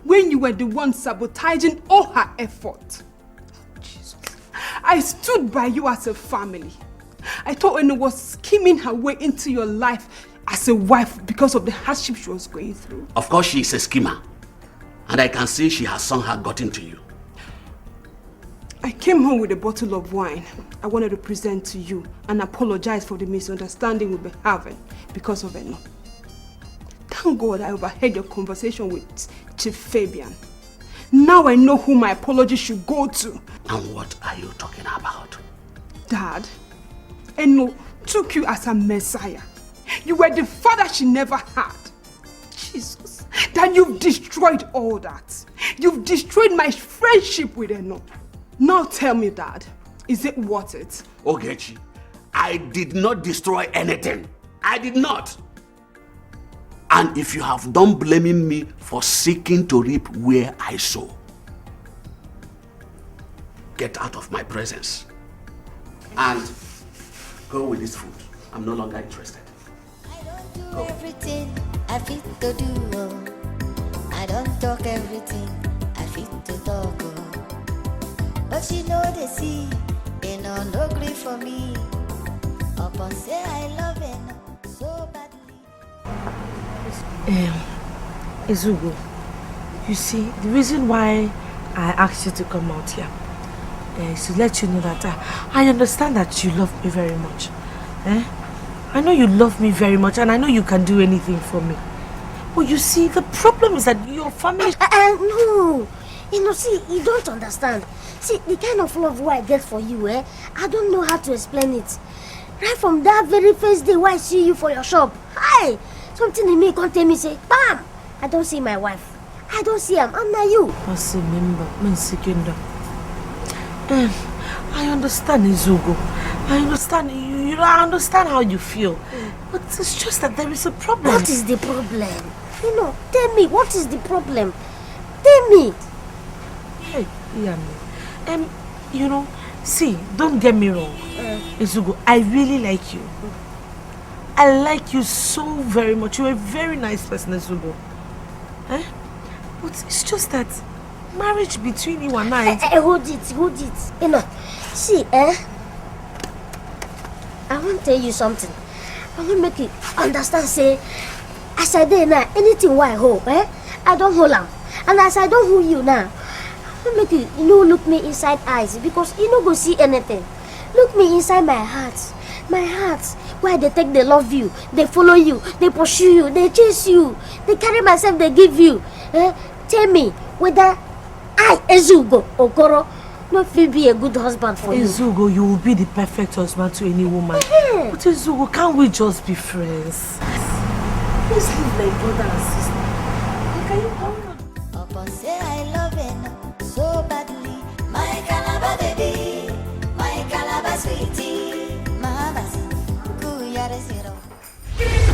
When you were the one sabotaging all her effort. Jesus. I stood by you as a family. I thought Eno was scheming her way into your life as a wife because of the hardship she was going through. Of course she is a schemer. And I can see she has somehow gotten to you. I came home with a bottle of wine I wanted to present to you and apologize for the misunderstanding we've been having because of Eno. Thank God I overheard your conversation with Chief Fabian. Now I know who my apology should go to. And what are you talking about? Dad, Eno took you as a messiah. You were the father she never had. Jesus, then you've destroyed all that. You've destroyed my friendship with Eno. Now tell me, Dad, is it worth it? Ogechi, I did not destroy anything. I did not. And if you have done blaming me for seeking to reap where I sow, get out of my presence. And go with this food. I'm no longer interested. Do everything I fit to do. I don't talk everything I fit to talk. But she know they see, they no agree for me. Upon say I love it so badly. Ezugo, you see, the reason why I asked you to come out here is to let you know that I understand that you love me very much. I know you love me very much and I know you can do anything for me. But you see, the problem is that your family... No. You know, see, you don't understand. See, the kind of love I get for you, I don't know how to explain it. Right from that very first day when I see you for your shop, hi, something in me can't tell me, say, bam, I don't see my wife. I don't see him. I'm not you. I understand, Izugo. I understand you. I understand how you feel. But it's just that there is a problem. What is the problem? You know, tell me, what is the problem? Tell me. Hey, Yami. You know, see, don't get me wrong. Izugo, I really like you. I like you so very much. You're a very nice person, Izugo. But it's just that marriage between you and I... Hold it. You know, see, I want to tell you something. I want to make you understand, say, as I did now, anything I hold, I don't hold on. And as I don't hold you now, I want to make you, look me inside eyes, because you don't go see anything. Look me inside my heart. My heart, where they take, they love you, they follow you, they pursue you, they chase you, they carry myself, they give you. Tell me whether I, Ezugo Okoro, not feel be a good husband for you. Ezugo, you will be the perfect husband to any woman. But Ezugo, can't we just be friends? Let's live like brother and sister. Can you come on? Upon say I love him so badly, my Calabar baby, my Calabar sweetie, mama, kuyare zero.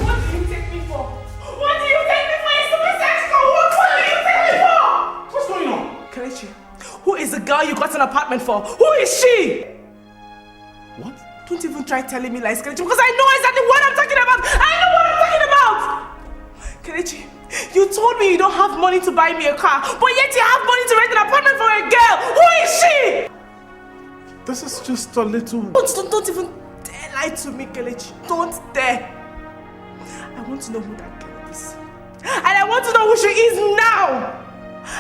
What do you take me for? What do you take me for? It's the sex call. What do you take me for? What's going on? Kelechi, who is the girl you got an apartment for? Who is she? What? Don't even try telling me lies, Kelechi, because I know exactly what I'm talking about. I know what I'm talking about. Kelechi, you told me you don't have money to buy me a car, but yet you have money to rent an apartment for a girl. Who is she? This is just a little... Don't even dare lie to me, Kelechi. Don't dare. I want to know who that girl is. And I want to know who she is now.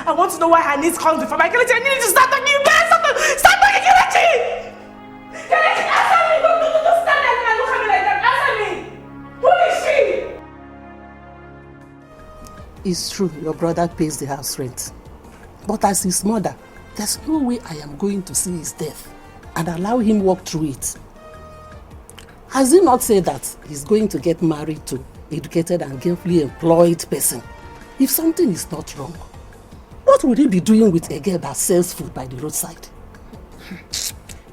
I want to know why her needs comes before my Kelechi. I need you to start talking. You better start talking, Kelechi! Kelechi, answer me! Don't stand there and look at me like that. Answer me! Who is she? It's true, your brother pays the house rent. But as his mother, there's no way I am going to see his death and allow him walk through it. Has he not said that he's going to get married to educated and gainfully employed person? If something is not wrong, what would he be doing with a girl that sells food by the roadside?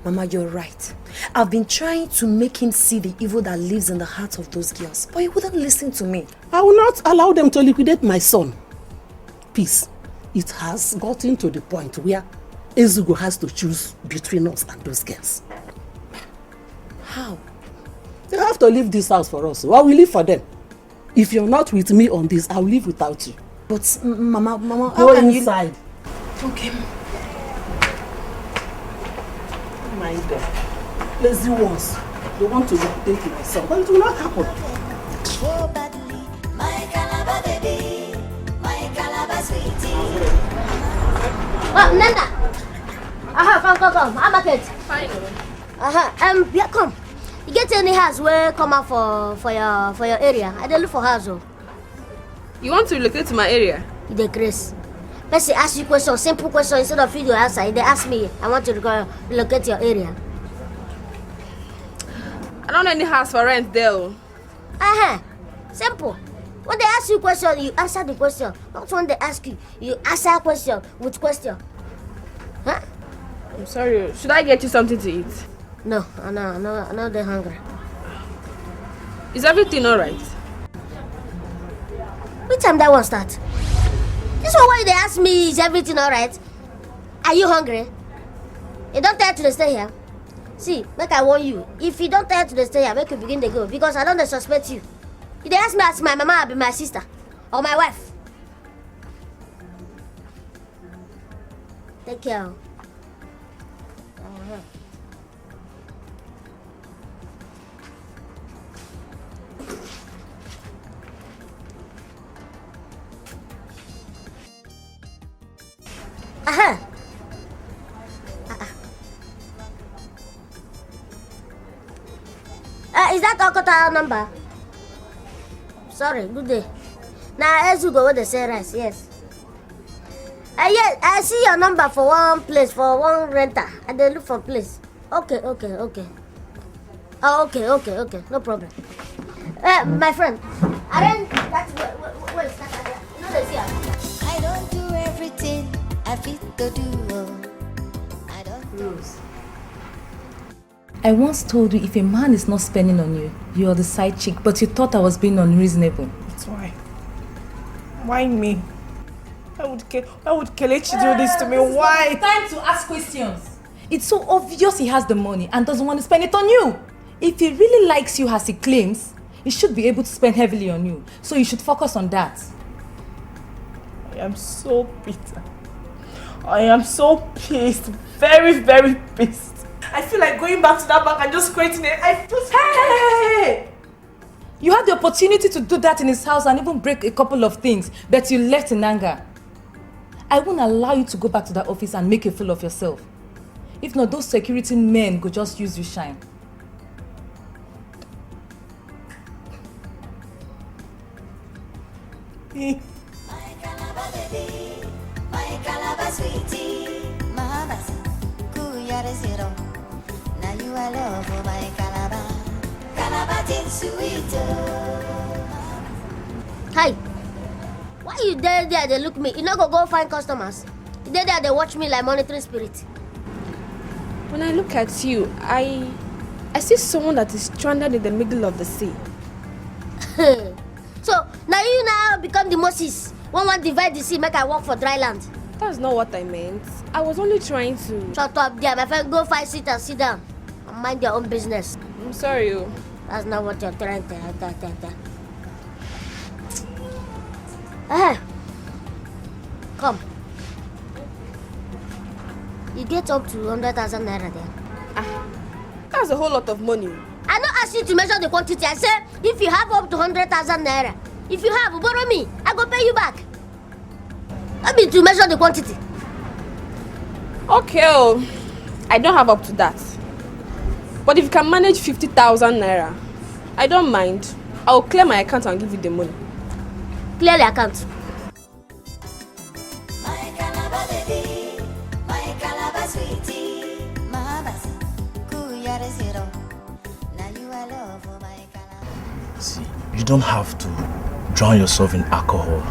Mama, you're right. I've been trying to make him see the evil that lives in the hearts of those girls, but he wouldn't listen to me. I will not allow them to liquidate my son. Peace. It has gotten to the point where Ezugo has to choose between us and those girls. How? They have to leave this house for us, or I will leave for them. If you're not with me on this, I'll leave without you. But Mama, go inside. Okay. My God. Lazy ones. They want to liquidate my son, but it will not happen. So badly, my Calabar baby, my Calabar sweetie. Nanda. Come. I'm back it. Fine. Yeah, come. You get any house where come out for your area? I don't look for house. You want to relocate to my area? The grace. Let's ask you question, simple question instead of video answer. They ask me, I want to relocate to your area. I don't know any house for rent there. Simple. When they ask you question, you answer the question. Not when they ask you, you answer question with question. Huh? I'm sorry. Should I get you something to eat? No, I'm not that hungry. Is everything alright? Which time that one start? This one why they ask me, is everything alright? Are you hungry? You don't tell to stay here. See, make I warn you. If you don't tell to stay here, make you begin to go. Because I don't suspect you. If they ask me as my mama, I'll be my sister. Or my wife. Take care. Is that Okota number? Sorry, good day. Now, as you go with the say rice, yes. Yes, I see your number for one place, for one renter. And they look for place. Okay. Oh, okay. No problem. My friend, arrange that. Wait, no, they see us. I don't do everything I fit to do. I don't Rose. I once told you if a man is not spending on you, you're the side chick, but you thought I was being unreasonable. That's why. Why me? Why would Kelechi do this to me? Why? It's time to ask questions. It's so obvious he has the money and doesn't want to spend it on you. If he really likes you as he claims, he should be able to spend heavily on you. So you should focus on that. I am so bitter. I am so pissed. Very, very pissed. I feel like going back to that bank and just creating it. Hey! You had the opportunity to do that in his house and even break a couple of things, but you left in anger. I won't allow you to go back to that office and make a fool of yourself. If not, those security men go just use you shine. My Calabar baby, my Calabar sweetie, Mamas, Kuyare zero. Now you are love for my Calabar, Calabar tin sweet. Hi. Why you there? They look me. You not go find customers. You there? They watch me like monitoring spirit. When I look at you, I see someone that is stranded in the middle of the sea. So now you become the Moses. One divide the sea, make I walk for dry land. That's not what I meant. I was only trying to... Shut up there, my friend. Go find seat and sit down. And mind your own business. I'm sorry, you. That's not what you're trying to... Come. You get up to 100,000 naira there. That's a whole lot of money. I don't ask you to measure the quantity. I say, if you have up to 100,000 naira, if you have, borrow me. I go pay you back. I mean to measure the quantity. Okay, I don't have up to that. But if you can manage 50,000 naira, I don't mind. I'll clear my account and give you the money. Clear the account. My Calabar baby, my Calabar sweetie, Mamas, Kuyare zero. Now you are love for my Calabar. See, you don't have to drown yourself in alcohol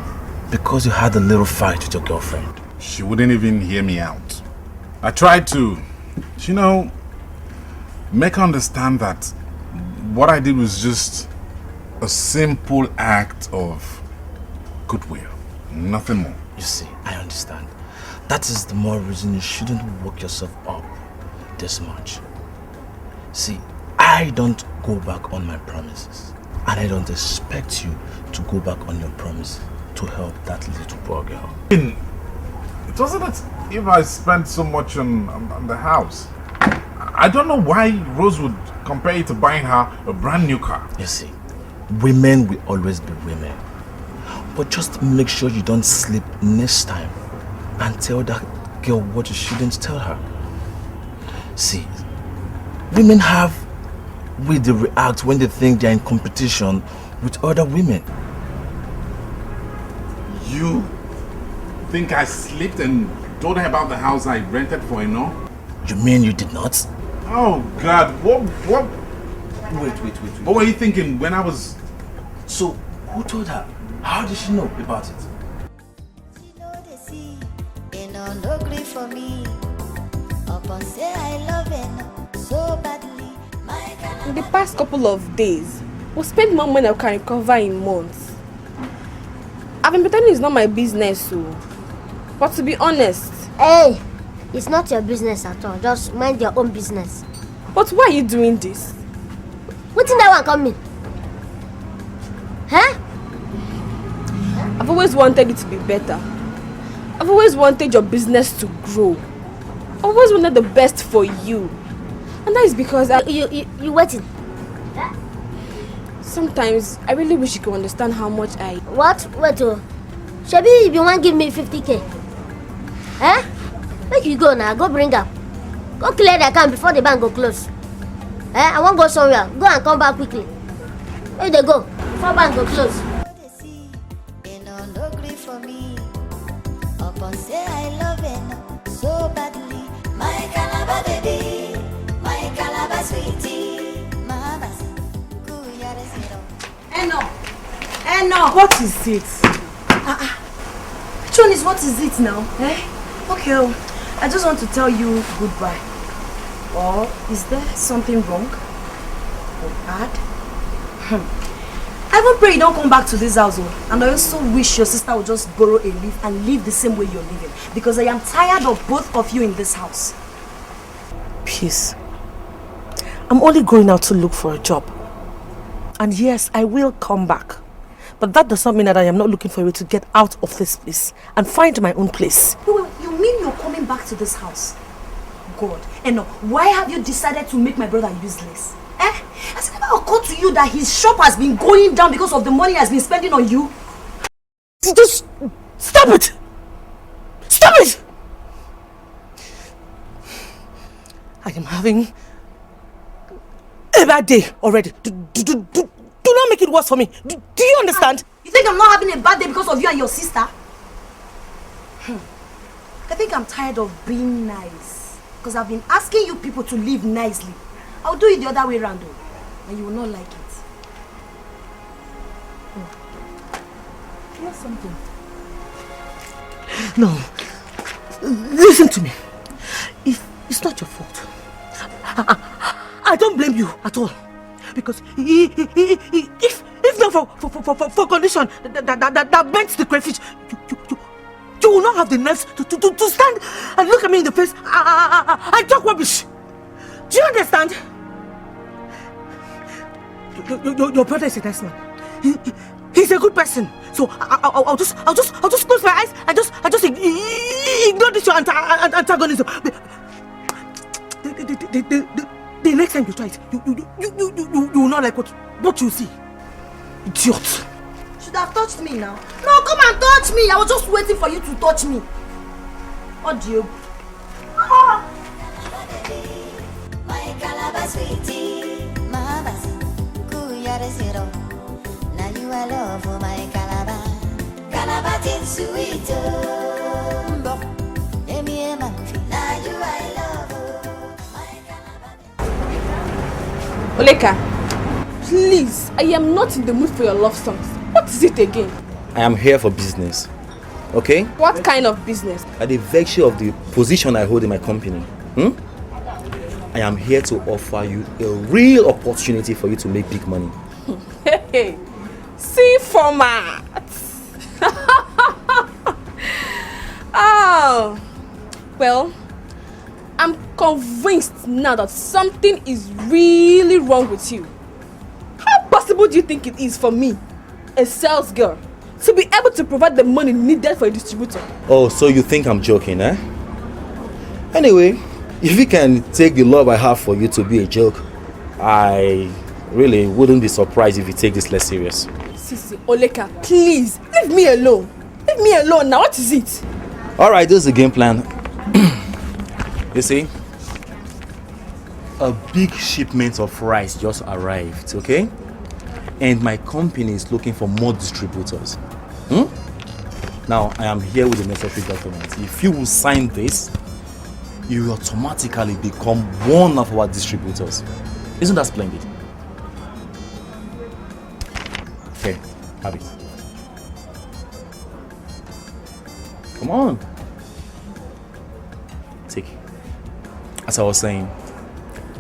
because you had a little fight with your girlfriend. She wouldn't even hear me out. I tried to, make her understand that what I did was just a simple act of goodwill, nothing more. You see, I understand. That is the more reason you shouldn't work yourself up this much. See, I don't go back on my promises. And I don't expect you to go back on your promise to help that little poor girl. It wasn't that if I spent so much on the house. I don't know why Rose would compare it to buying her a brand new car. You see, women will always be women. But just make sure you don't sleep next time and tell that girl what you shouldn't tell her. See, women have way they react when they think they're in competition with other women. You think I slipped and told her about the house I rented for her, no? You mean you did not? Oh God, what? Wait. What were you thinking when I was... So, who told her? How did she know about it? She know the sea, they no grief for me. Upon say I love it so badly. In the past couple of days, we spent more money than I can recover in months. I've been pretending it's not my business, so. But to be honest... Hey, it's not your business at all. Just mind your own business. But why are you doing this? What in that one coming? Huh? I've always wanted it to be better. I've always wanted your business to grow. I've always wanted the best for you. And that is because You waiting? Sometimes I really wish you could understand how much I... What? Wait, Shabi, if you want to give me 50k. Huh? Make you go now. Go bring up. Go clear the account before the bank go close. I want to go somewhere. Go and come back quickly. Where they go? Before bank go close. so badly. My Calabar baby, my Calabar sweetie, Mamas, Eno! What is it? Which one is what is it now? Okay, I just want to tell you goodbye. Or is there something wrong? Or bad? I even pray you don't come back to this house. And I also wish your sister would just borrow a leaf and live the same way you're living. Because I am tired of both of you in this house. Peace. I'm only going out to look for a job. And yes, I will come back. But that does not mean that I am not looking for a way to get out of this place and find my own place. You mean you're coming back to this house? God. And why have you decided to make my brother useless? Has it never occurred to you that his shop has been going down because of the money he has been spending on you? Just stop it! Stop it! I am having a bad day already. Do not make it worse for me. Do you understand? You think I'm not having a bad day because of you and your sister? I think I'm tired of being nice. Because I've been asking you people to live nicely. I'll do it the other way around though. And you will not like it. Here's something. No. Listen to me. It's not your fault. I don't blame you at all. Because if not for condition that bends the crayfish, you will not have the nerves to stand and look at me in the face and talk rubbish. Do you understand? Your brother is a nice man. He's a good person. So I'll just close my eyes and just ignore this your antagonism. The next time you try it, you will not like what you see. Idiot. Should have touched me now. No, come and touch me. I was just waiting for you to touch me. What do you? My Calabar sweetie, Mamas, Kuyare. Now you are love for my Calabar. Calabar tin sweet. Now you are love. Oleka, please, I am not in the mood for your love songs. What is it again? I am here for business. Okay? What kind of business? By the virtue of the position I hold in my company, I am here to offer you a real opportunity for you to make big money. Hey, see format. Oh, well, I'm convinced now that something is really wrong with you. How possible do you think it is for me, a sales girl, to be able to provide the money needed for a distributor? Oh, so you think I'm joking, eh? Anyway, if you can take the love I have for you to be a joke, I really wouldn't be surprised if you take this less serious. Sisi, Oleka, please, leave me alone. Leave me alone now, what is it? Alright, this is the game plan. You see, a big shipment of rice just arrived, okay? And my company is looking for more distributors. Now, I am here with the necessary documents. If you will sign this, you will automatically become one of our distributors. Isn't that splendid? Okay, have it. Come on. Take it. As I was saying,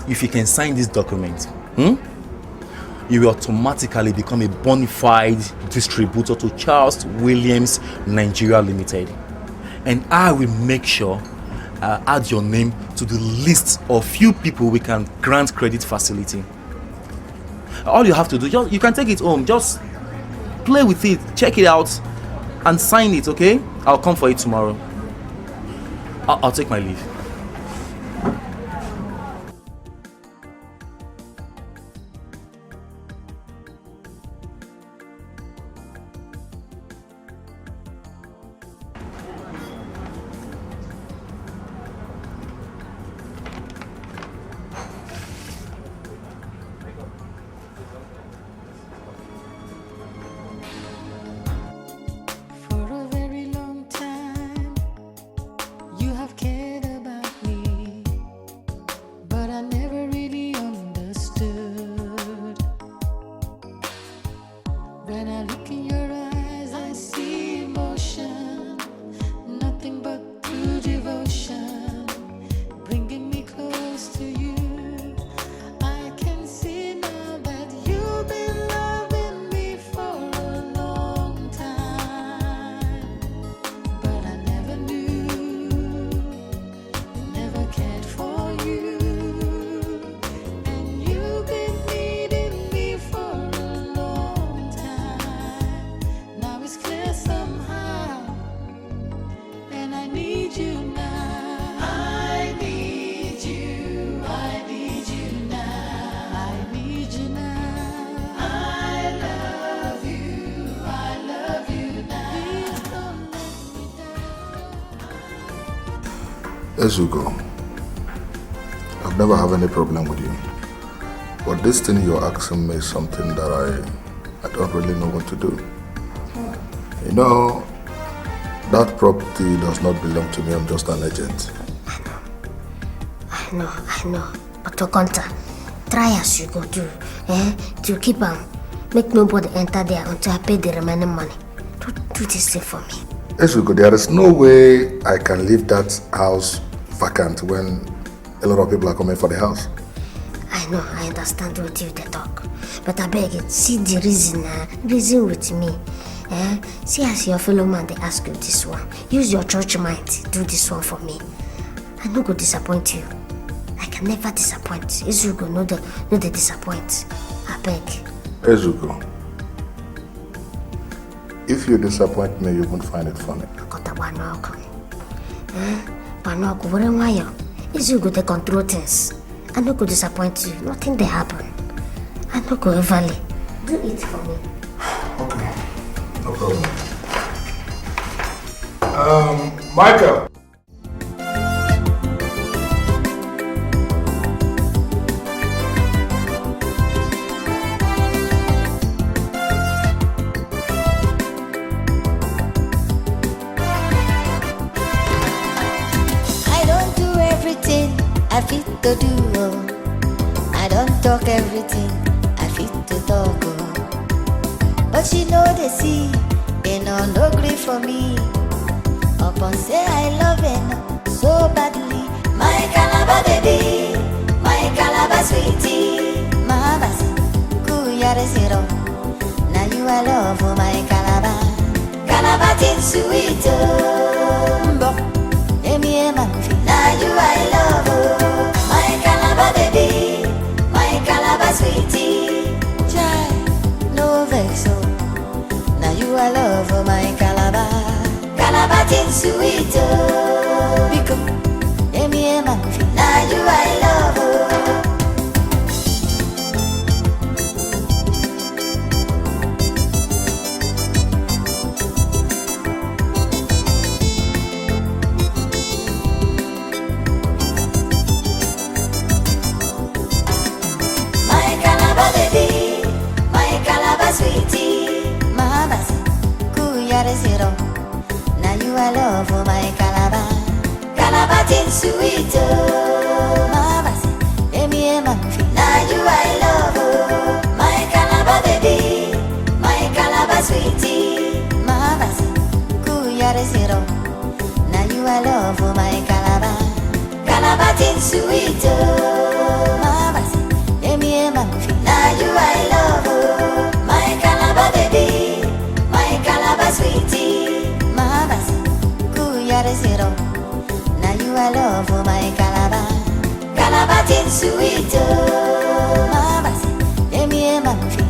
if you can sign this document, you will automatically become a bona fide distributor to Charles Williams Nigeria Limited. And I will make sure I add your name to the list of few people we can grant credit facility. All you have to do, you can take it home, just play with it, check it out, and sign it, okay? I'll come for it tomorrow. I'll take my leave. For a very long time, you have cared Ezugo, I've never had any problem with you. But this thing you're asking me is something that I don't really know what to do. You know, that property does not belong to me. I'm just an agent. I know. But Okonta, try as you go do, to keep make nobody enter there until I pay the remaining money. Do this thing for me. Ezugo, there is no way I can leave that house vacant when a lot of people are coming for the house. I know, I understand what you talk. But I beg it, see the reason with me. See as your fellow man, they ask you this one. Use your church mind, do this one for me. I no go disappoint you. I can never disappoint. Ezugo, no the disappoint. I beg. Ezugo, if you disappoint me, you won't find it funny. Ezugo, they control things. I no go disappoint you. Nothing they happen. I no go ever leave. Do it for me. Okay, no problem. Michael. I fit to do, I don't talk everything, I fit to talk, but she know they see, they no grief for me, upon say I love him so badly, my Calabar baby, my Calabar sweetie, my basi, kuyare zero, now you I love my Calabar, Calabar tin sweet, emi emanfi, now you I love. Baby, my Calabar sweetie, child, no vexo. Now you I love my Calabar tin sweet. Because emi emanfi, now you I love. Sweetie, my basi, kuyare zero. Now you I love my Calabar tin sweet. My basi, emi emanfi. Now you I love my Calabar baby, my Calabar sweetie. My basi, kuyare zero. Now you I love my Calabar tin sweet. My basi, emi emanfi. Now you I love. Baby, my Calabar sweetie, my basi, kuyare zero. Now you I love my Calabar tin sweet. My basi, emi emanfi.